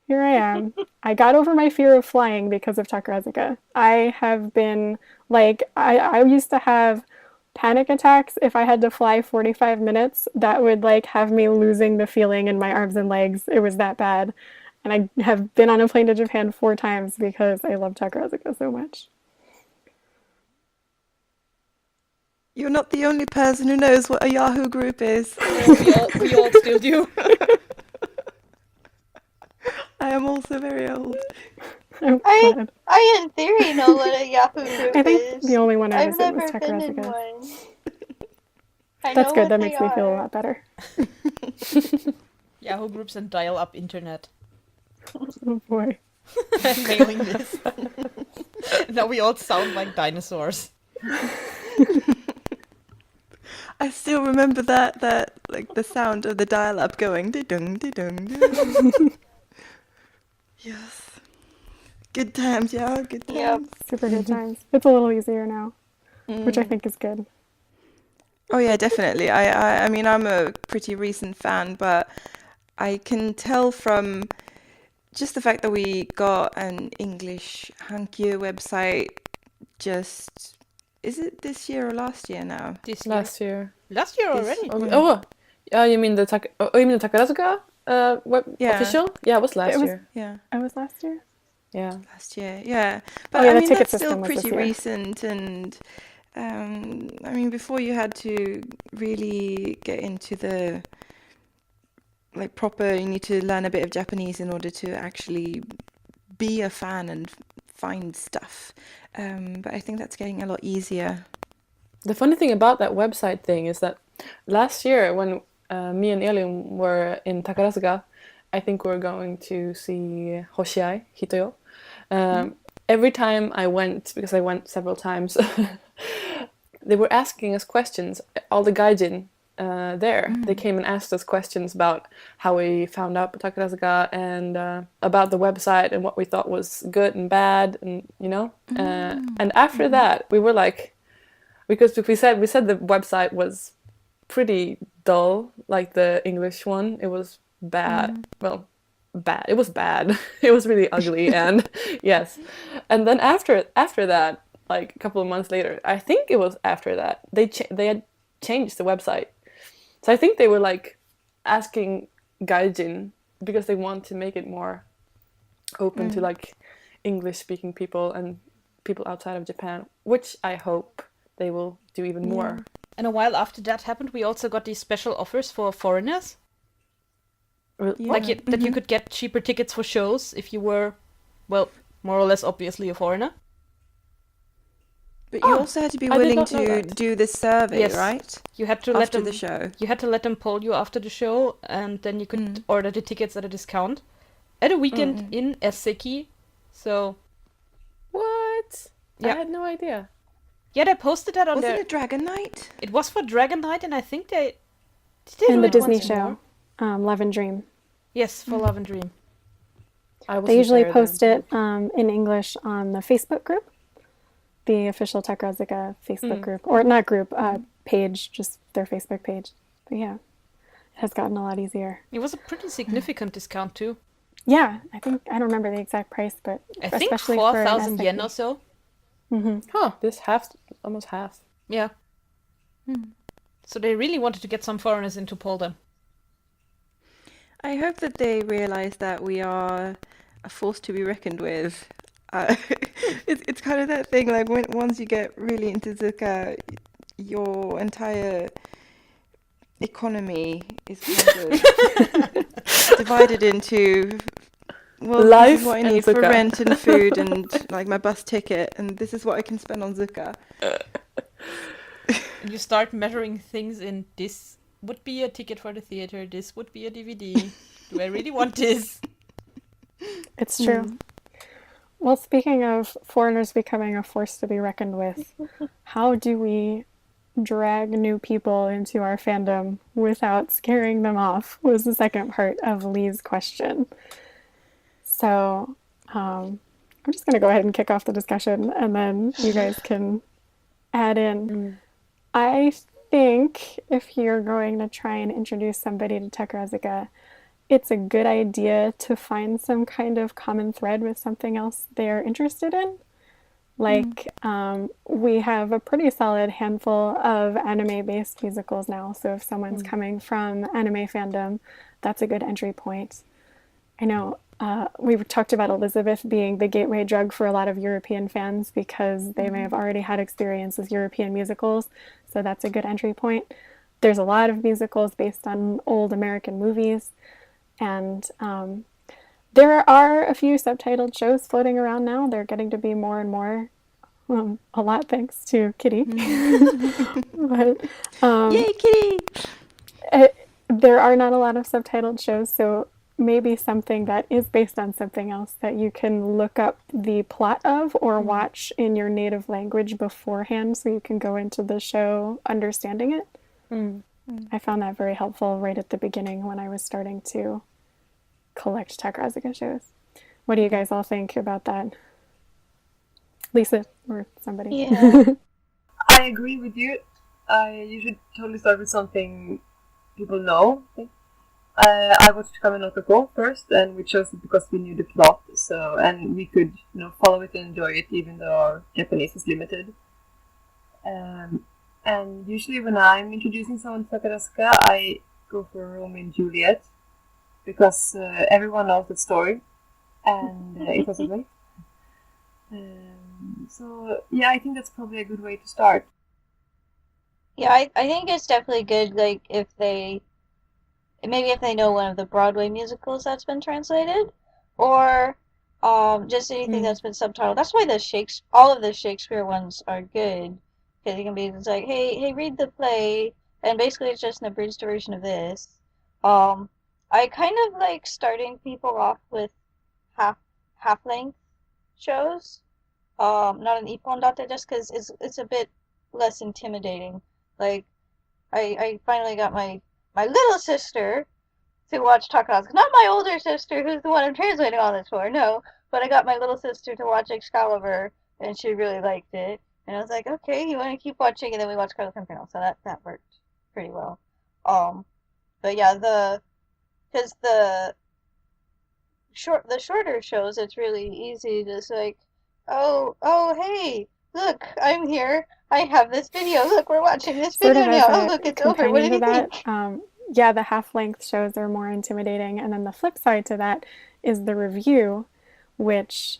here I am. I got over my fear of flying because of Takarazuka. I have been, like, I used to have panic attacks if I had to fly 45 minutes. That would, like, have me losing the feeling in my arms and legs. It was that bad. And I have been on a plane to Japan 4 times because I love Takarazuka so much. You're not the only person who knows what a Yahoo group is. We all still do. I am also very old. I'm glad. I in theory know what a Yahoo group I think is. the only one I I've was in was never been in Takarazuka. one. I That's know good. what That they makes me feel a are. lot better. Yahoo groups and dial-up internet. Oh boy. I'm nailing this. Now we all sound like dinosaurs. I still remember that like the sound of the dial-up going ding ding ding. Yes. Good times, yeah, good times. Yep. Super good times. It's a little easier now, which I think is good. Oh yeah, definitely. I mean, I'm a pretty recent fan, but I can tell from just the fact that we got an English Hankyu website just, is it this year or last year now? This year. Last year. Last year This- already. You mean the Takarazuka web Yeah. official? Yeah, it was last It was- year. Yeah, I was last year. Yeah. last year. Yeah, but yeah, I the mean ticket that's still system was this pretty year. recent, and I mean before you had to really get into the like proper, you need to learn a bit of Japanese in order to actually be a fan and find stuff. But I think that's getting a lot easier. The funny thing about that website thing is that last year when me and Elin were in Takarazuka, I think we were going to see Hoshiai, Hitoyo. Every time I went, because I went several times, they were asking us questions. All the gaijin there, they came and asked us questions about how we found out Takarazuka and about the website and what we thought was good and bad, and you know. And after that, we were like, because we said the website was pretty dull, like the English one. It was bad. Well, bad. It was bad. It was really ugly, and yes. And then after that, like a couple of months later, I think it was after that, they had changed the website. So I think they were like asking gaijin because they want to make it more open to like English speaking people and people outside of Japan, which I hope they will do even more. And a while after that happened, we also got these special offers for foreigners. Like that you could get cheaper tickets for shows if you were, well, more or less obviously a foreigner. But you also had to be I did willing not know to that. do this survey, Yes. right? You had to let After them. the show. You had to let them poll you after the show, and then you could order the tickets at a discount at a weekend in Eseki. So What? Yeah. I had no idea. yeah, they posted that on Was their. it a Dragon Night? It was for Dragon Night, and I think they And do the it Disney once more. show, Love and Dream. Yes, for Love and Dream. I wasn't They usually there post then. it in English on the Facebook group. the official Takarazuka Facebook group, or not group, page, just their Facebook page. But yeah, it has gotten a lot easier. It was a pretty significant discount too. Yeah, I don't remember the exact price, but I think especially 4,000 for yen or so. Huh, this almost half. Yeah. So they really wanted to get some foreigners into Poland. I hope that they realize that we are a force to be reckoned with. It's kind of that thing, like once you get really into Zuka, your entire economy is kind of divided into, well, Life this is what I and need for Zuka. rent and food and like my bus ticket, and this is what I can spend on Zuka. You start measuring things in this would be a ticket for the theater, this would be a DVD. Do I really want this? It's true. Well, speaking of foreigners becoming a force to be reckoned with, how do we drag new people into our fandom without scaring them off? Was the second part of Lee's question. So I'm just going to go ahead and kick off the discussion, and then you guys can add in. I think if you're going to try and introduce somebody to Takarazuka, it's a good idea to find some kind of common thread with something else they're interested in. Like, we have a pretty solid handful of anime-based musicals now, so if someone's coming from anime fandom, that's a good entry point. I know we talked about Elizabeth being the gateway drug for a lot of European fans because they may have already had experience with European musicals, so that's a good entry point. There's a lot of musicals based on old American movies, and there are a few subtitled shows floating around now. They're getting to be more and more, a lot thanks to Kitty. But, Yay, Kitty! there are not a lot of subtitled shows, so maybe something that is based on something else that you can look up the plot of or watch in your native language beforehand so you can go into the show understanding it. I found that very helpful right at the beginning when I was starting to collect Takarazuka shows. What do you guys all think about that? Lisa or somebody? Yeah. I agree with you. You should totally start with something people know. I watched Kamen no Toko first, and we chose it because we knew the plot, so and we could follow it and enjoy it, even though our Japanese is limited. And usually when I'm introducing someone to Takarazuka, I go for Romeo and Juliet because everyone knows the story, and it was a great. So yeah, I think that's probably a good way to start. Yeah, I think it's definitely good, like, if they know one of the Broadway musicals that's been translated, or just anything that's been subtitled. That's why all of the Shakespeare ones are good, because you can be just like, hey, read the play, and basically it's just an abridged version of this. I kind of like starting people off with half-length shows, not an ippon-date, just because it's a bit less intimidating. Like, I finally got my little sister to watch Takarazuka. Not my older sister, who's the one I'm translating all this for, no. But I got my little sister to watch Excalibur, and she really liked it. And I was like, okay, you want to keep watching? And then we watched Carlos Campanella, so that worked pretty well. But yeah, because the shorter shows, it's really easy to just like, oh, hey, look, I'm here. I have this video. Look, we're watching this Sort video of now. as Oh, a look, it's over. What companion did to you that, think? yeah, the half-length shows are more intimidating, and then the flip side to that is the review, which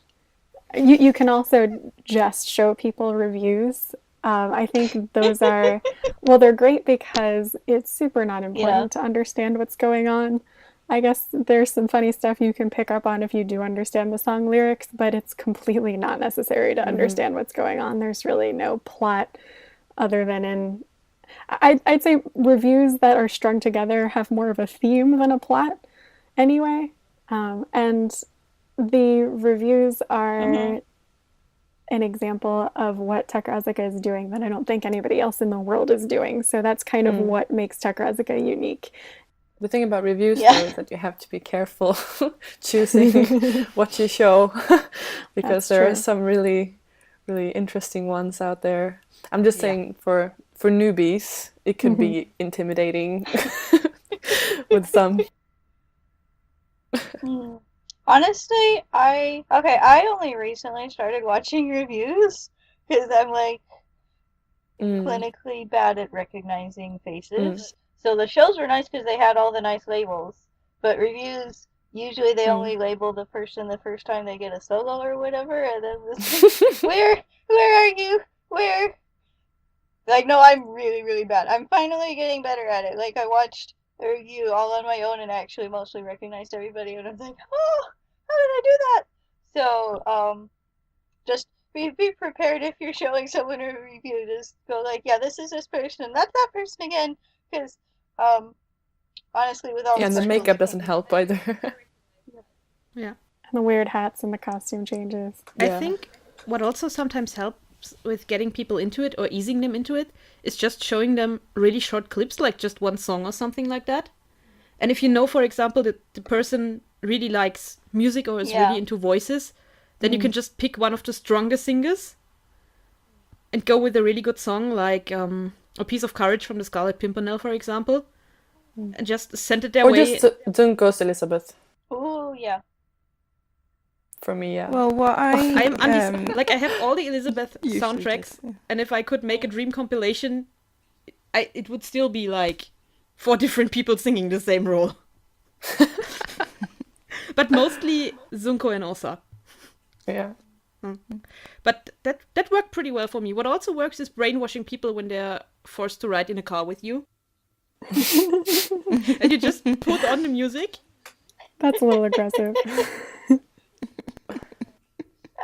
you can also just show people reviews. I think those are, well, they're great because it's super not important to understand what's going on. I guess there's some funny stuff you can pick up on if you do understand the song lyrics, but it's completely not necessary to understand what's going on. There's really no plot other than in... I'd say reviews that are strung together have more of a theme than a plot anyway. And the reviews are an example of what Takarazuka is doing that I don't think anybody else in the world is doing. So that's kind of what makes Takarazuka unique. The thing about reviews, though, is that you have to be careful choosing what you show, because there are some really, really interesting ones out there. I'm just Yeah. saying for newbies, it could be intimidating with some. Honestly, I only recently started watching reviews because I'm like clinically bad at recognizing faces. So the shows were nice because they had all the nice labels, but reviews usually they only label the person the first time they get a solo or whatever, and then this where are you? Where? Like, no, I'm really, really bad. I'm finally getting better at it. Like, I watched a review all on my own and actually mostly recognized everybody, and I was like, oh, how did I do that? So, just be prepared if you're showing someone a review. Just go like, yeah, this is this person, and that's that person again. Because, honestly, with all Yeah, the and the specials, makeup doesn't help either. Yeah. And the weird hats and the costume changes. I Yeah. think what also sometimes helps with getting people into it or easing them into it is just showing them really short clips, like just one song or something like that. And if you know, for example, that the person really likes music or is really into voices, then you can just pick one of the strongest singers and go with a really good song, like A Piece of Courage from the Scarlet Pimpernel, for example, and just send it their Or way. just Junko's Elizabeth. Ooh, yeah. For me, yeah. Well, what I am like I have all the Elizabeth Usually soundtracks, just, yeah. and if I could make a dream compilation, it would still be like 4 different people singing the same role. But mostly Zunko and Osa. Yeah. But that worked pretty well for me. What also works is brainwashing people when they're forced to ride in a car with you. And you just put on the music. That's a little aggressive.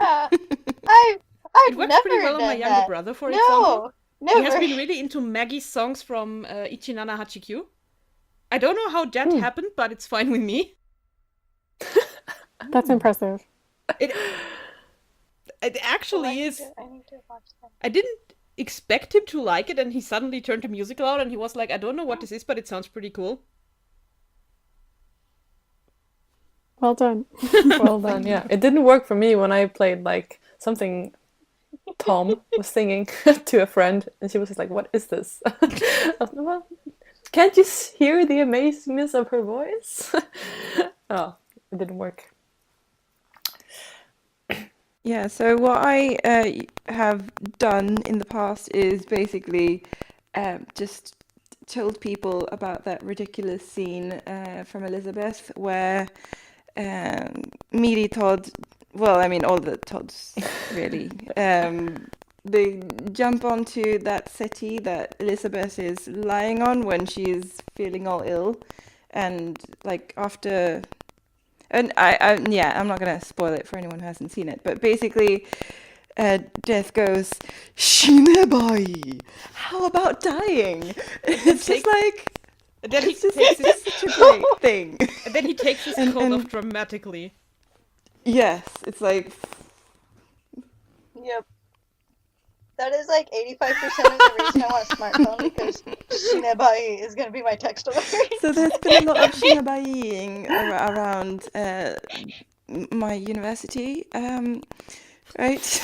I've It works never pretty well on my done younger that. brother, for No, example. never. He has been really into Maggie's songs from Ichinana Hachikyu. I don't know how that happened, but it's fine with me. That's impressive. It actually is. I need to watch that. I didn't expect him to like it, and he suddenly turned the music loud, and he was like, I don't know what this is, but it sounds pretty cool. Well done. Well done, yeah. It didn't work for me when I played like something Tom was singing to a friend, and she was just like, what is this? I was like, well, can't you hear the amazingness of her voice? Oh, it didn't work. Yeah, so what I have done in the past is basically just told people about that ridiculous scene from Elizabeth where Meaty Todd, well, I mean, all the Todds, really, they jump onto that settee that Elizabeth is lying on when she's feeling all ill. And, like, after... And I'm not going to spoil it for anyone who hasn't seen it, but basically... Death goes, Shinebai, how about dying? It's just like, And then it's such a great thing. And then he takes his coat off dramatically. Yes, it's like, Yep. That is like 85% of the reason I want a smartphone, because Shinebai is going to be my text alert. so there's been a lot of Shinebaiing around my university, right?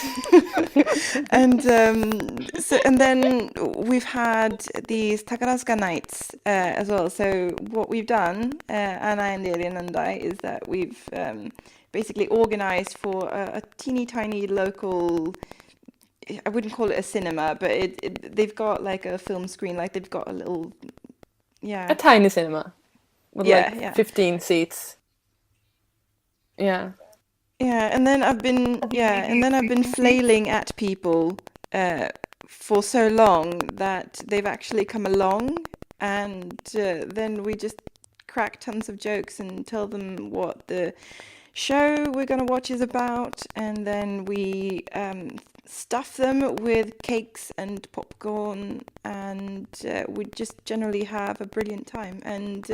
And and then we've had these Takarazuka nights as well. So what we've done, Anna and Alien and I, is that we've basically organized for a teeny tiny local, I wouldn't call it a cinema, but they've got like a film screen, like they've got a little, A tiny cinema with like 15 seats. Yeah. Yeah, and then I've been flailing at people for so long that they've actually come along, and then we just crack tons of jokes and tell them what the show we're gonna watch is about, and then we stuff them with cakes and popcorn, and we just generally have a brilliant time. And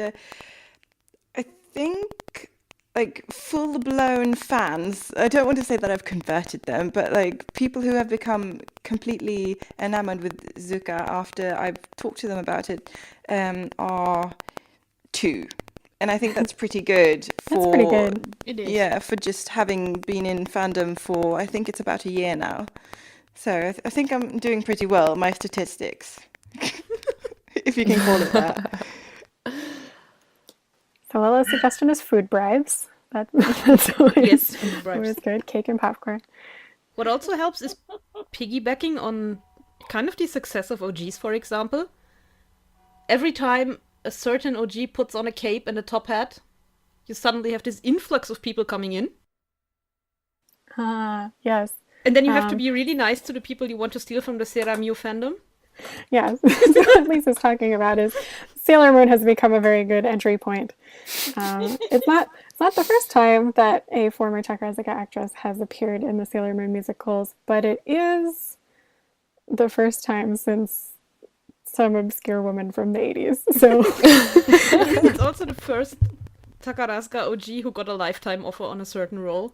I think, like, full-blown fans, I don't want to say that I've converted them, but like people who have become completely enamored with Zuka after I've talked to them about it are 2. And I think that's pretty good for... That's pretty good. It is. Yeah, for just having been in fandom for, I think it's about a year now. So I think I'm doing pretty well, my statistics, if you can call it that. So Lila's suggestion is food bribes. That's Yes, food bribes. always good. Cake and popcorn. What also helps is piggybacking on kind of the success of OGs, for example. Every time a certain OG puts on a cape and a top hat, you suddenly have this influx of people coming in. Yes. And then you have to be really nice to the people you want to steal from the Seramu fandom. Yes. So what Lisa's talking about is Sailor Moon has become a very good entry point. It's not the first time that a former Takarazuka actress has appeared in the Sailor Moon musicals, but it is the first time since some obscure woman from the 80s. So I think it's also the first Takarazuka OG who got a lifetime offer on a certain role.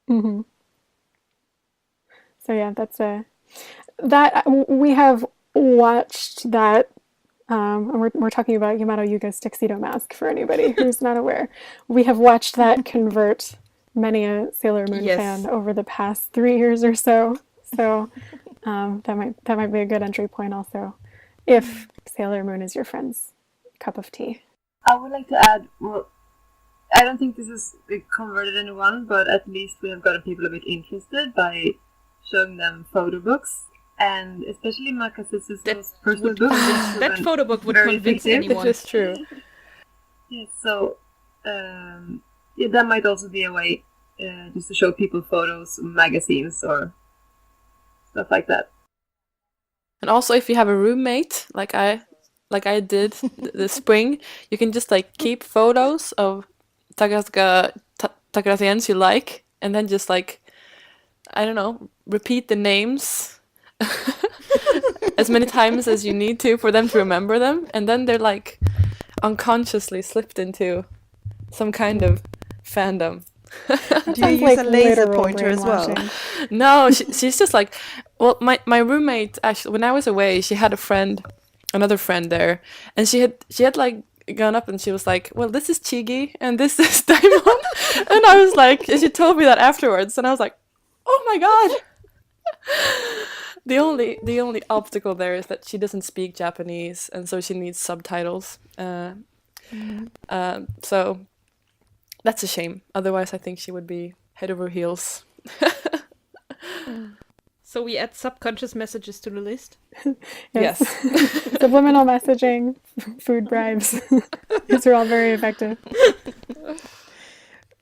mhm. So yeah, that we have watched that. And we're talking about Yamato Yuga's tuxedo mask for anybody who's not aware. We have watched that convert many a Sailor Moon Yes. fan over the past 3 years or so. So that might be a good entry point also, if Sailor Moon is your friend's cup of tea. I would like to add, well, I don't think this has converted anyone, but at least we have gotten people a bit interested by showing them photo books, and especially Makase's personal books. That photo book would very convince effective. anyone. This is true. Yes, so yeah, that might also be a way just to show people photos, magazines, or stuff like that. And also, if you have a roommate, like I did this spring, you can just like keep photos of Takarazuka you like, and then just like, I don't know, repeat the names as many times as you need to for them to remember them, and then they're like unconsciously slipped into some kind of fandom. Do you use a laser pointer as well? No, she's just like, well, my roommate actually, when I was away, she had another friend there, and she had like gone up and she was like, well, this is Chigi and this is Daimon, and I was like, and she told me that afterwards, and I was like, oh my god. The only obstacle there is that she doesn't speak Japanese, and so she needs subtitles. So that's a shame. Otherwise, I think she would be head over heels. So we add subconscious messages to the list. Yes. Subliminal messaging, food bribes. These are all very effective.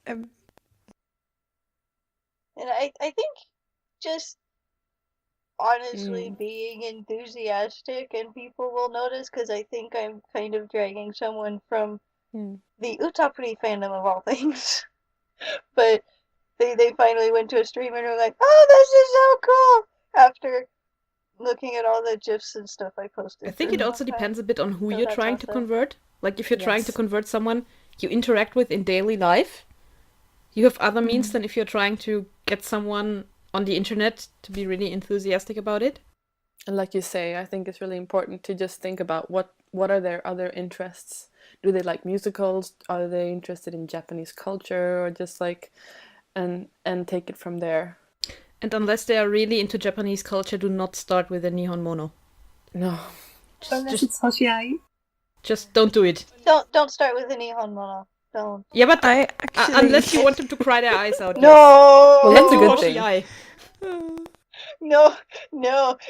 And I think just honestly being enthusiastic and people will notice, because I think I'm kind of dragging someone from the Utapuri fandom of all things. But they finally went to a stream and were like, oh, this is so cool, after looking at all the GIFs and stuff I posted. I think it also depends a bit on who So you're that's trying to awesome. convert. Like if you're trying to Yes. convert someone you interact with in daily life, you have other means than if you're trying to get someone on the internet to be really enthusiastic about it. And like you say, I think it's really important to just think about what are their other interests. Do they like musicals? Are they interested in Japanese culture, or just like, and take it from there? And unless they are really into Japanese culture, do not start with a Nihon Mono. No. Unless it's Hoshiai. Just don't do it. Don't start with an Nihon Mono. Don't. Yeah, but I actually... unless you want them to cry their eyes out. No. Well, that's a good Hoshi thing. Ai. No.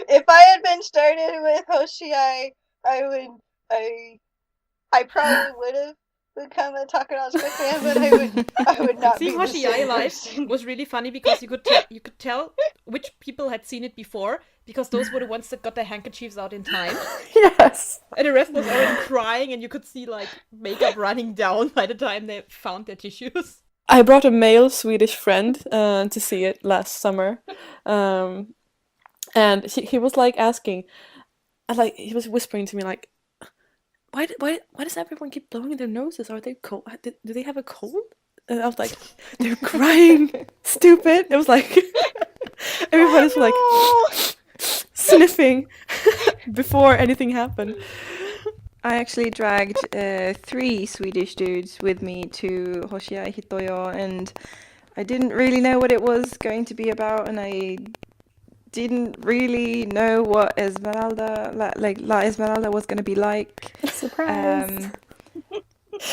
If I had been started with Hoshiai, I probably would have become a Takarazuka fan, but I would not Seeing be the Hoshi Ai same live person. was really funny because you could tell which people had seen it before, because those were the ones that got their handkerchiefs out in time, Yes. and the rest was already crying, and you could see like makeup running down by the time they found their tissues. I brought a male Swedish friend to see it last summer, and he was like asking, and like he was whispering to me like, why does everyone keep blowing their noses? Are they cold? Do they have a cold? And I was like, they're crying, stupid. It was like everybody's like sniffing before anything happened. I actually dragged 3 Swedish dudes with me to Hoshiai Hitoyo, and I didn't really know what it was going to be about, and I didn't really know what Esmeralda, like La Esmeralda was going to be like. Surprise!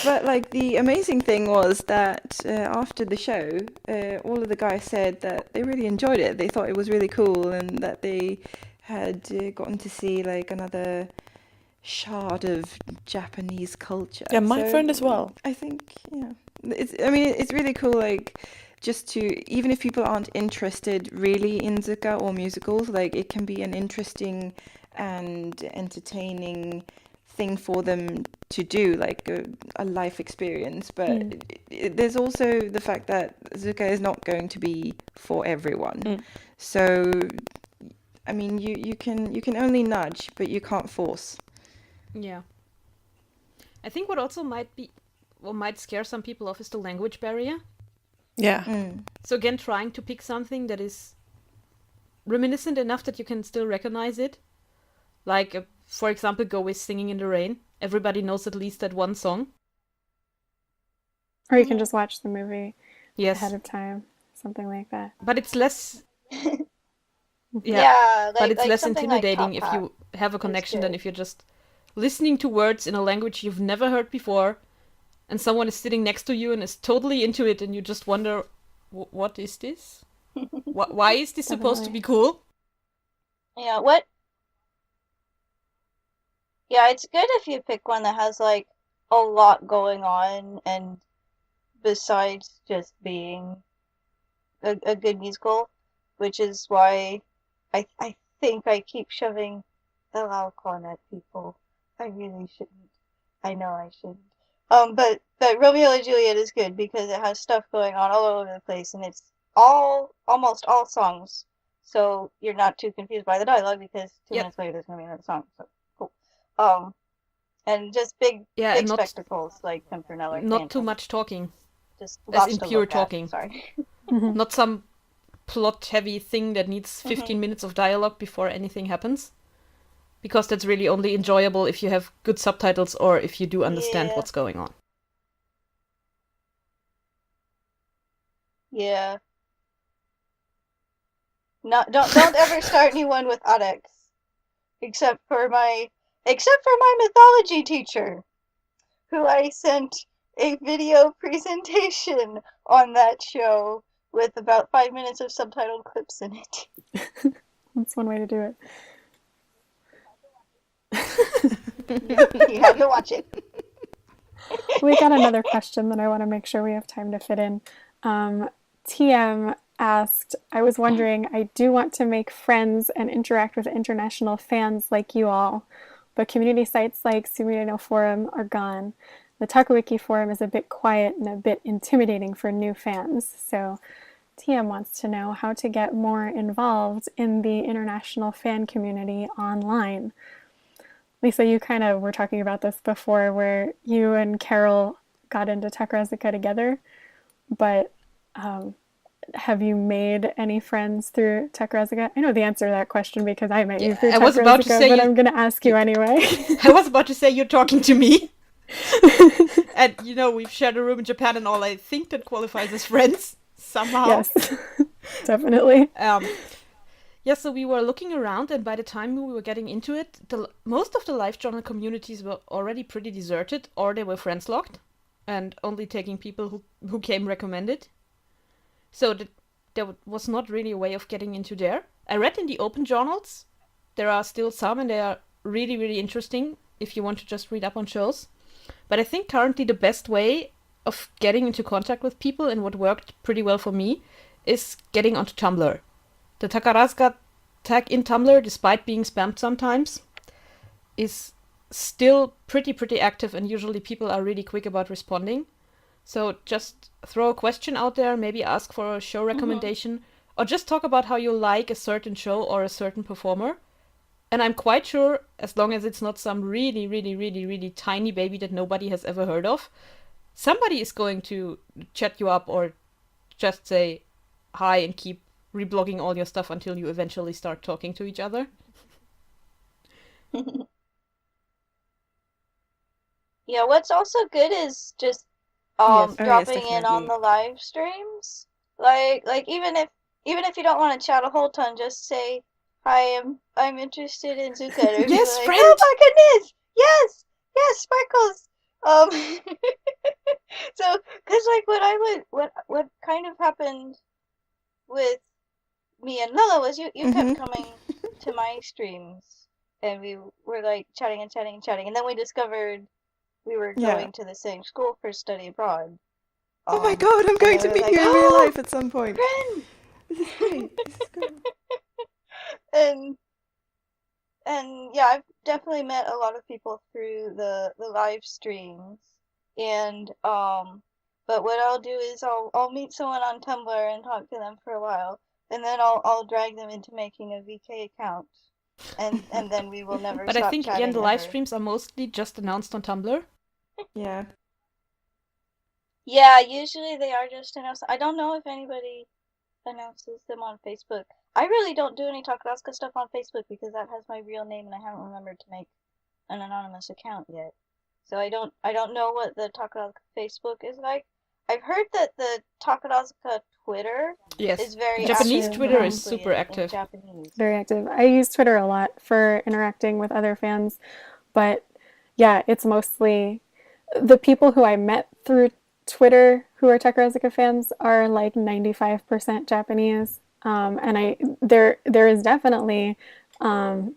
But like the amazing thing was that after the show, all of the guys said that they really enjoyed it. They thought it was really cool, and that they had gotten to see like another shard of Japanese culture. Yeah, my So friend as well. I think, yeah, I mean, it's really cool. Like, just to, even if people aren't interested really in Zuka or musicals, like it can be an interesting and entertaining thing for them to do, like a life experience. But there's also the fact that Zuka is not going to be for everyone. So, I mean, you can only nudge, but you can't force. Yeah. I think what also might scare some people off is the language barrier. Yeah. So again, trying to pick something that is reminiscent enough that you can still recognize it. Like, for example, Go with Singing in the Rain. Everybody knows at least that one song. Or you can just watch the movie Yes. ahead of time, something like that. But it's less... Yeah, but it's like less something like intimidating Top if you have a connection than good. if you're just listening to words in a language you've never heard before, and someone is sitting next to you and is totally into it, and you just wonder, what is this? Why is this supposed to be cool? Yeah, what? Yeah, it's good if you pick one that has like a lot going on, and besides just being a good musical, which is why I think I keep shoving the Alcon at people. I really shouldn't. I know I shouldn't. But Romeo and Juliet is good because it has stuff going on all over the place, and it's almost all songs, so you're not too confused by the dialogue because 2 minutes later there's gonna be another song. So cool. And just big and spectacles like Pimpernel or not too Phantom. much talking. Just As in lots to pure look at. talking. Sorry. Not some plot-heavy thing that needs 15 minutes of dialogue before anything happens. Because that's really only enjoyable if you have good subtitles or if you do understand what's going on. Yeah. Don't ever start anyone with Arex. Except for my mythology teacher, who I sent a video presentation on that show with about 5 minutes of subtitled clips in it. That's one way to do it. You have to watch it. We got another question that I want to make sure we have time to fit in. TM asked, I was wondering, I do want to make friends and interact with international fans like you all, but community sites like Mitsuya Nao Forum are gone. The Takawiki Forum is a bit quiet and a bit intimidating for new fans. So TM wants to know how to get more involved in the international fan community online. Lisa, you kind of were talking about this before, where you and Carol got into Takarazuka together, but have you made any friends through Takarazuka? I know the answer to that question because I met you through Takarazuka, I was about to say but I'm going to ask you anyway. I was about to say you're talking to me. And, we've shared a room in Japan and all. I think that qualifies as friends somehow. Yes, definitely. So we were looking around, and by the time we were getting into it, most of the live journal communities were already pretty deserted, or they were friends locked, and only taking people who came recommended. So there was not really a way of getting into there. I read in the open journals. There are still some, and they are really, really interesting if you want to just read up on shows. But I think currently the best way of getting into contact with people, and what worked pretty well for me, is getting onto Tumblr. The Takarazuka tag in Tumblr, despite being spammed sometimes, is still pretty active, and usually people are really quick about responding. So just throw a question out there, maybe ask for a show recommendation, or just talk about how you like a certain show or a certain performer. And I'm quite sure, as long as it's not some really, really, really, really tiny baby that nobody has ever heard of, somebody is going to chat you up or just say hi and keep reblogging all your stuff until you eventually start talking to each other. Yeah, what's also good is just dropping in on definitely. the live streams. Like even if you don't want to chat a whole ton, just say, I'm interested in Zuka. And everybody's Yes, like, friend! oh my goodness! Yes! Yes, sparkles! So, cause like what kind of happened with me and Lila was you kept coming to my streams and we were like chatting and chatting and chatting and then we discovered we were Yeah. going to the same school for study abroad. Oh my god, I'm And going then to we were meet like, you in real oh, life at some point. friend! This is great. This is good. And yeah, I've definitely met a lot of people through the live streams. And but what I'll do is I'll meet someone on Tumblr and talk to them for a while, and then I'll drag them into making a VK account. And then we will never But I stop think, again, chatting the live ever. streams are mostly just announced on Tumblr. Yeah. Yeah, usually they are just announced. I don't know if anybody announces them on Facebook. I really don't do any Takarazuka stuff on Facebook because that has my real name and I haven't remembered to make an anonymous account yet. So I don't know what the Takarazuka Facebook is like. I've heard that the Takarazuka Twitter Yes, is very Japanese active, Twitter is mostly super in active. Japanese. Very active. I use Twitter a lot for interacting with other fans, but yeah, it's mostly the people who I met through Twitter who are Takarazuka fans are like 95% Japanese. And there is definitely an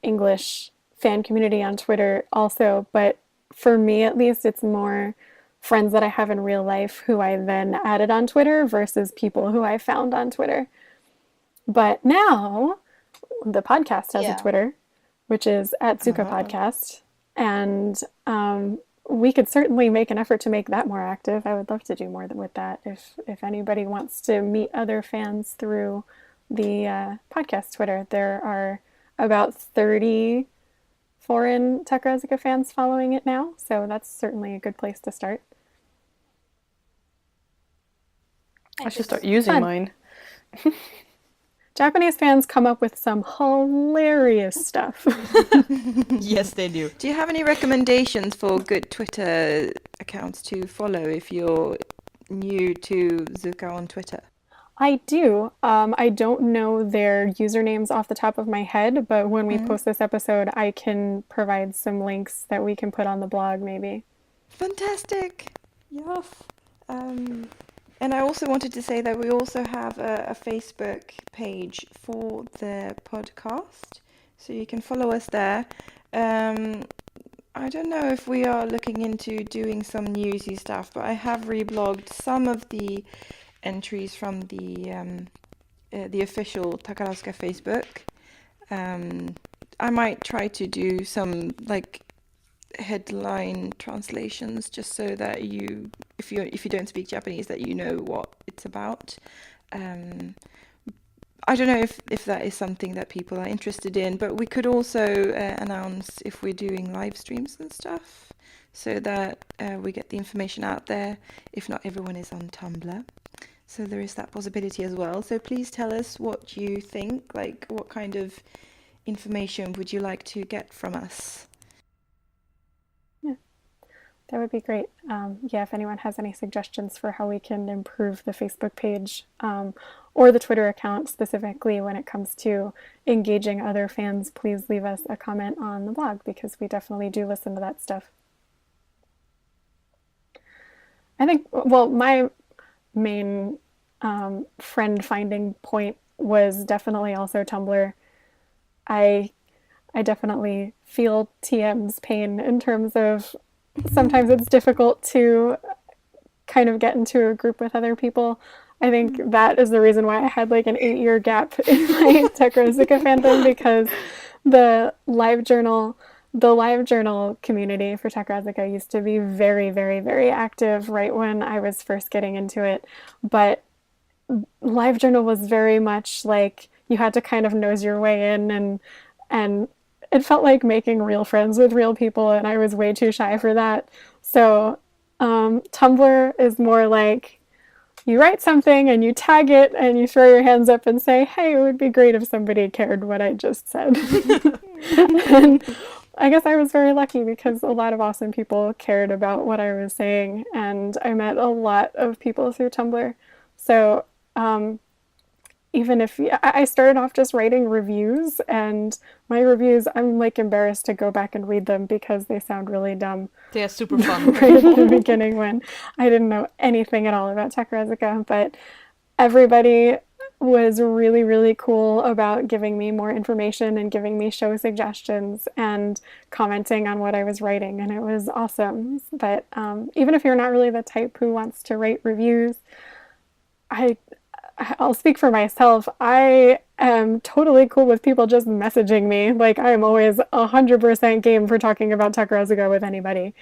English fan community on Twitter also, but for me at least, it's more friends that I have in real life who I then added on Twitter versus people who I found on Twitter. But now the podcast has a Yeah. Twitter, which is at Zuka Podcast, and we could certainly make an effort to make that more active. I would love to do more with that. If anybody wants to meet other fans through the podcast Twitter, there are about 30 foreign Takarazuka fans following it now, so that's certainly a good place to start. I should start using fun. mine. Japanese fans come up with some hilarious stuff. Yes, they do. Do you have any recommendations for good Twitter accounts to follow if you're new to Zuka on Twitter? I do. I don't know their usernames off the top of my head, but when we post this episode, I can provide some links that we can put on the blog, maybe. Fantastic! Yes. And I also wanted to say that we also have a Facebook page for the podcast, so you can follow us there. I don't know if we are looking into doing some newsy stuff, but I have reblogged some of the entries from the official Takarazuka Facebook. I might try to do some like headline translations just so that if you don't speak Japanese, that you know what it's about. I don't know if that is something that people are interested in, but we could also announce if we're doing live streams and stuff so that we get the information out there if not everyone is on Tumblr. So there is that possibility as well. So please tell us what you think, like what kind of information would you like to get from us? That would be great. Yeah, if anyone has any suggestions for how we can improve the Facebook page or the Twitter account specifically when it comes to engaging other fans, please leave us a comment on the blog because we definitely do listen to that stuff. I think, well, my main friend finding point was definitely also Tumblr. I definitely feel TM's pain in terms of sometimes it's difficult to kind of get into a group with other people. I think that is the reason why I had like an 8-year gap in my Takarazuka fandom, because the live journal community for Takarazuka used to be very, very, very active right when I was first getting into it. But live journal was very much like you had to kind of nose your way in, and it felt like making real friends with real people, and I was way too shy for that. So Tumblr is more like you write something and you tag it and you throw your hands up and say, hey, it would be great if somebody cared what I just said. And I guess I was very lucky because a lot of awesome people cared about what I was saying, and I met a lot of people through Tumblr. So even if I started off just writing reviews, and my reviews, I'm like embarrassed to go back and read them because they sound really dumb They are super fun. right at the beginning when I didn't know anything at all about Takarazuka. But everybody was really, really cool about giving me more information and giving me show suggestions and commenting on what I was writing, and it was awesome. But even if you're not really the type who wants to write reviews, I I'll speak for myself. I am totally cool with people just messaging me. Like, I am always 100% game for talking about Takarazuka with anybody.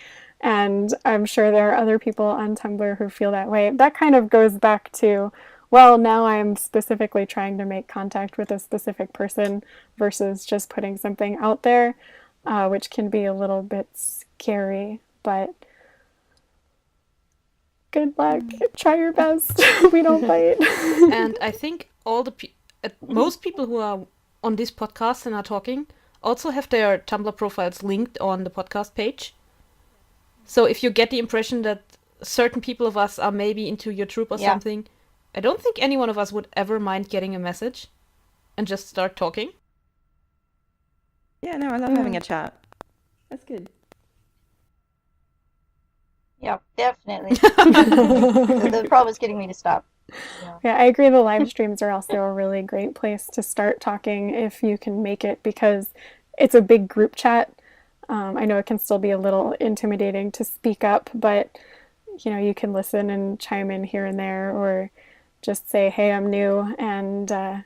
And I'm sure there are other people on Tumblr who feel that way. That kind of goes back to, well, now I'm specifically trying to make contact with a specific person versus just putting something out there, which can be a little bit scary. But good luck. Try your best. We don't bite. And I think most people who are on this podcast and are talking also have their Tumblr profiles linked on the podcast page. So if you get the impression that certain people of us are maybe into your troop or something, I don't think any one of us would ever mind getting a message and just start talking. Yeah, no, I love having a chat. That's good. Yeah, definitely. The problem is getting me to stop. Yeah, I agree. The live streams are also a really great place to start talking if you can make it, because it's a big group chat. I know it can still be a little intimidating to speak up, but you can listen and chime in here and there, or just say, "Hey, I'm new," and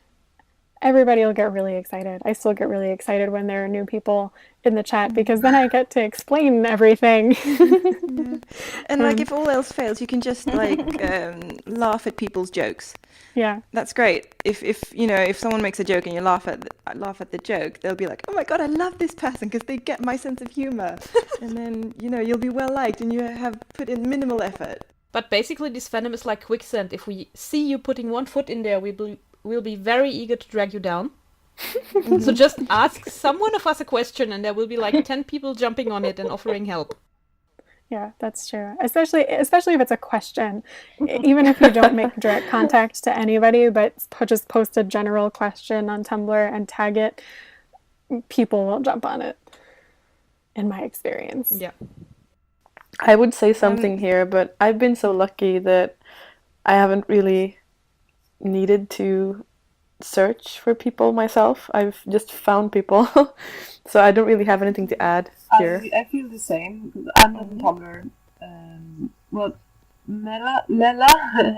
everybody will get really excited. I still get really excited when there are new people in the chat because then I get to explain everything. Yeah. And like if all else fails, you can just like laugh at people's jokes. Yeah, That's great. If someone makes a joke and you laugh at the joke, they'll be like, "Oh my god, I love this person because they get my sense of humor." And then you'll be well liked and you have put in minimal effort. But basically this fandom is like quicksand. If we see you putting one foot in there, we'll be very eager to drag you down. So just ask someone of us a question and there will be like 10 people jumping on it and offering help. Yeah, that's true. Especially if it's a question. Even if you don't make direct contact to anybody, but just post a general question on Tumblr and tag it, people will jump on it, in my experience. Yeah. I would say something here, but I've been so lucky that I haven't really needed to search for people myself. I've just found people. So I don't really have anything to add here. I feel the same because I'm not on Tumblr. Well, Mela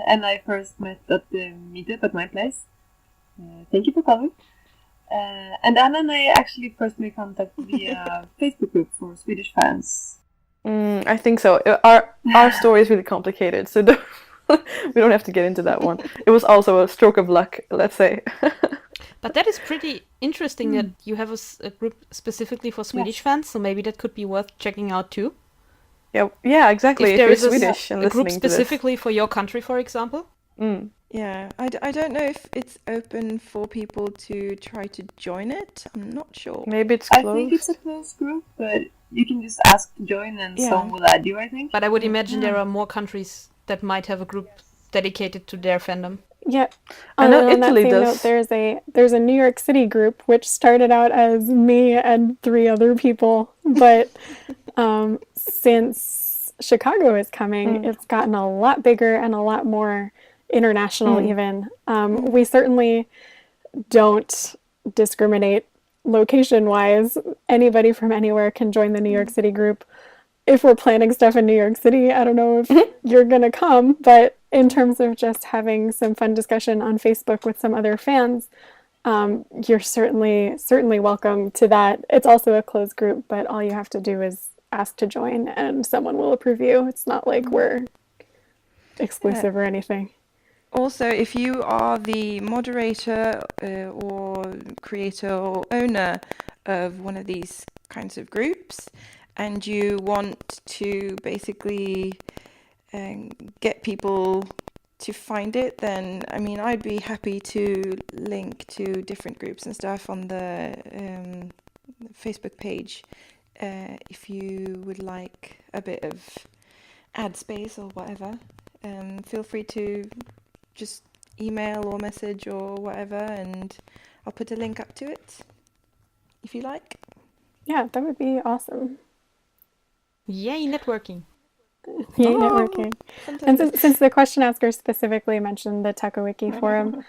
and I first met at the meetup at my place. Thank you for coming. And Anna and I actually first made contact via Facebook group for Swedish fans. I think so. Our story is really complicated, so we don't have to get into that one. It was also a stroke of luck, let's say. But that is pretty interesting that you have a group specifically for Swedish fans, so maybe that could be worth checking out too. Yeah, exactly. If there is Swedish and a group listening to this. specifically for your country, for example. Yeah, I don't know if it's open for people to try to join it. I'm not sure. Maybe it's I closed. think it's a closed group, but you can just ask to join and someone will add you, I think. But I would imagine there are more countries that might have a group dedicated to their fandom. Yeah, I know on that Italy same does. note, there's a New York City group which started out as me and 3 other people, but since Chicago is coming, it's gotten a lot bigger and a lot more international even. We certainly don't discriminate location-wise. Anybody from anywhere can join the New York City group. If we're planning stuff in New York City, I don't know if you're going to come, but in terms of just having some fun discussion on Facebook with some other fans, you're certainly welcome to that. It's also a closed group, but all you have to do is ask to join and someone will approve you. It's not like we're exclusive or anything. Also, if you are the moderator or creator or owner of one of these kinds of groups, and you want to basically get people to find it, then I'd be happy to link to different groups and stuff on the Facebook page if you would like a bit of ad space or whatever. Feel free to just email or message or whatever, and I'll put a link up to it if you like. Yeah, that would be awesome. Yay, networking. Yay, networking. And since the question asker specifically mentioned the TekaWiki forum,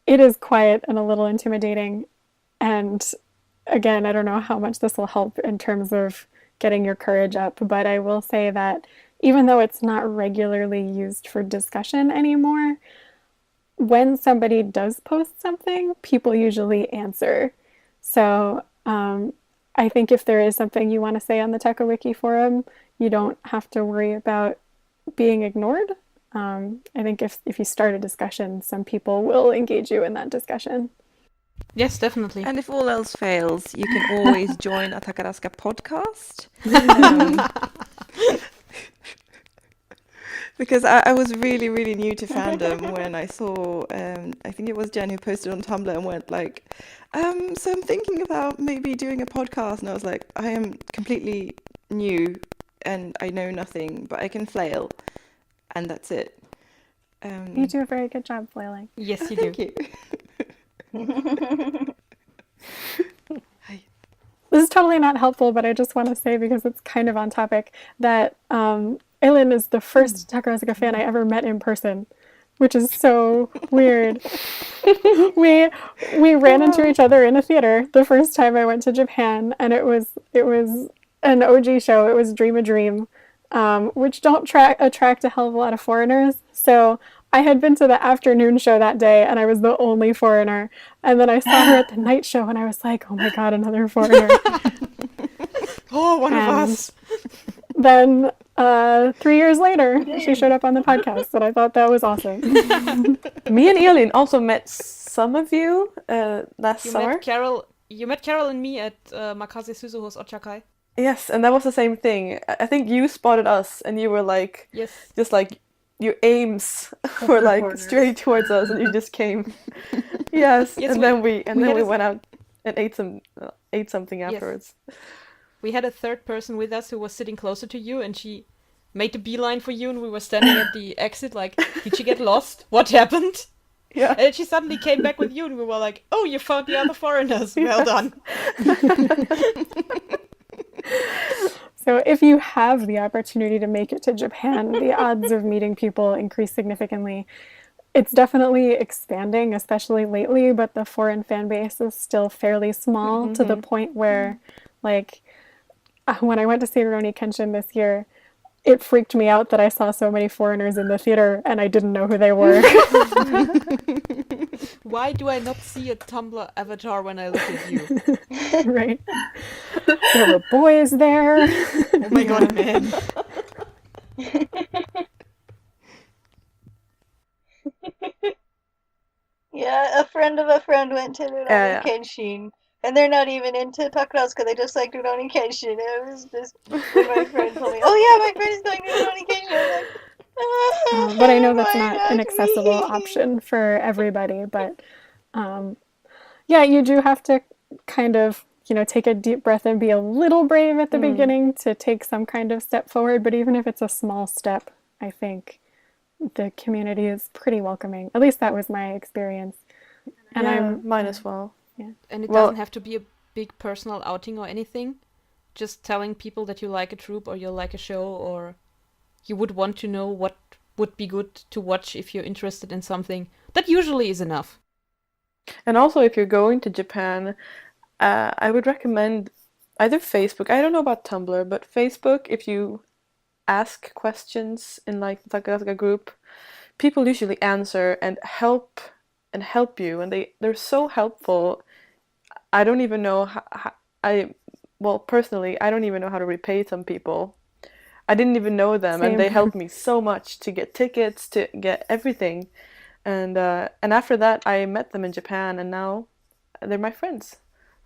it is quiet and a little intimidating. And again, I don't know how much this will help in terms of getting your courage up, but I will say that even though it's not regularly used for discussion anymore, when somebody does post something, people usually answer. So I think if there is something you want to say on the TekaWiki forum, you don't have to worry about being ignored. I think if you start a discussion, some people will engage you in that discussion. Yes, definitely. And if all else fails, you can always join a Takarazuka podcast. Because I was really, really new to fandom when I saw, I think it was Jen who posted on Tumblr and went like, so I'm thinking about maybe doing a podcast. And I was like, I am completely new and I know nothing, but I can flail. And that's it. You do a very good job flailing. Yes, you Thank do. you. This is totally not helpful, but I just want to say, because it's kind of on topic, that Aylin is the first Takarazuka fan I ever met in person, which is so weird. We ran into each other in a theater the first time I went to Japan, and it was an OG show. It was Dream a Dream, which don't attract a hell of a lot of foreigners. So I had been to the afternoon show that day, and I was the only foreigner. And then I saw her at the night show, and I was like, oh my god, another foreigner. Oh, one of us. Then 3 years later, she showed up on the podcast, and I thought that was awesome. Me and Elin also met some of you last You summer. met Carol and me at Makase Suzuho's Ochakai. Yes, and that was the same thing. I think you spotted us, and you were like, Yes. just like your aims were like corners. straight towards us, and you just came. Yes, Yes, and we- then we had a- went out and ate something afterwards. We had a third person with us who was sitting closer to you, and she made the beeline for you, and we were standing at the exit like, did she get lost? What happened? Yeah. And then she suddenly came back with you, and we were like, oh, you found the other foreigners. Well done. So if you have the opportunity to make it to Japan, the odds of meeting people increase significantly. It's definitely expanding, especially lately, but the foreign fan base is still fairly small to the point where, like, when I went to see Rurouni Kenshin this year, it freaked me out that I saw so many foreigners in the theater and I didn't know who they were. Why do I not see a Tumblr avatar when I look at you? Right? There were boys there. Oh my god, man. Yeah, a friend of a friend went to Rurouni Yeah. Kenshin, and they're not even into Takarazuka. They just like Rurouni Kenshin. It was just when my friend told me, "Oh yeah, my friend is going to Rurouni Kenshin." I was like, But I know that's why not an accessible me? option for everybody. But yeah, you do have to kind of, take a deep breath and be a little brave at the beginning to take some kind of step forward. But even if it's a small step, I think the community is pretty welcoming. At least that was my experience. And Yeah, mine as well. And it Well- doesn't have to be a big personal outing or anything. Just telling people that you like a troupe or you like a show or you would want to know what would be good to watch if you're interested in something. That usually is enough. And also, if you're going to Japan, I would recommend either Facebook. I don't know about Tumblr, but Facebook, if you ask questions in like the Takarazuka group, people usually answer and help you, and they're so helpful. I don't even know how personally, I don't even know how to repay some people. I didn't even know them, and they Same. helped me so much to get tickets, to get everything. And after that, I met them in Japan, and now they're my friends.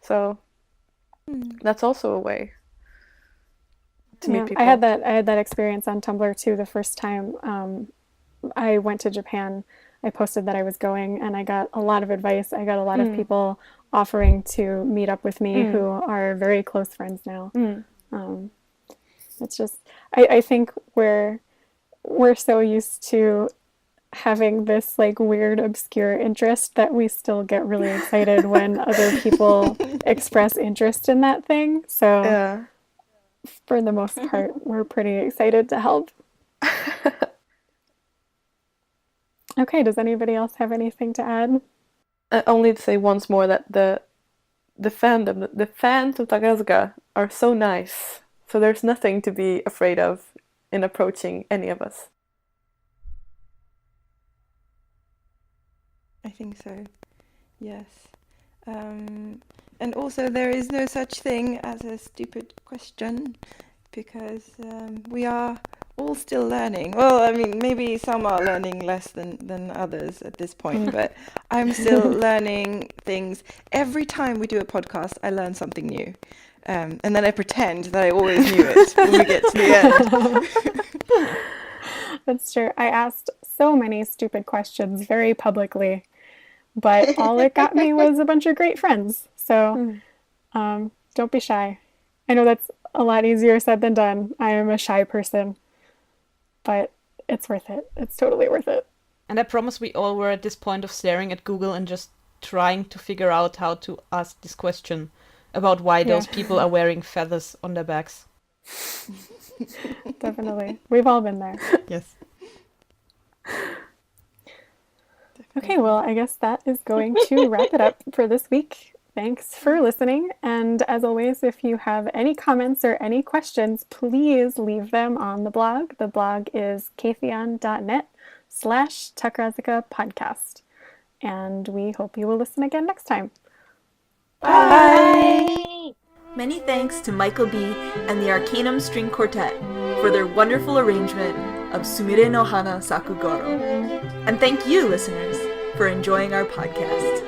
So that's also a way to meet people. I had that experience on Tumblr too. The first time I went to Japan, I posted that I was going, and I got a lot of advice. I got a lot of people offering to meet up with me who are very close friends now. It's just, I think we're so used to having this like weird obscure interest that we still get really excited when other people express interest in that thing. So Yeah. for the most part, we're pretty excited to help. Okay, does anybody else have anything to add? Only to say once more that the fandom, the fans of Takarazuka are so nice. So there's nothing to be afraid of in approaching any of us. I think so. Yes. And also there is no such thing as a stupid question because we are all still learning. Well, I mean, maybe some are learning less than others at this point, but I'm still learning things. Every time we do a podcast, I learn something new. And then I pretend that I always knew it when we get to the end. That's true. I asked so many stupid questions very publicly, but all it got me was a bunch of great friends. So don't be shy. I know that's a lot easier said than done. I am a shy person, but it's worth it. It's totally worth it. And I promise we all were at this point of staring at Google and just trying to figure out how to ask this question about why those people are wearing feathers on their backs. Definitely. We've all been there. Yes. Okay, well, I guess that is going to wrap it up for this week. Thanks for listening. And as always, if you have any comments or any questions, please leave them on the blog. The blog is kaytheon.net/Takarazuka podcast. And we hope you will listen again next time. Bye! Many thanks to Michael B. and the Arcanum String Quartet for their wonderful arrangement of Sumire no Hana Sakugoro. And thank you, listeners, for enjoying our podcast.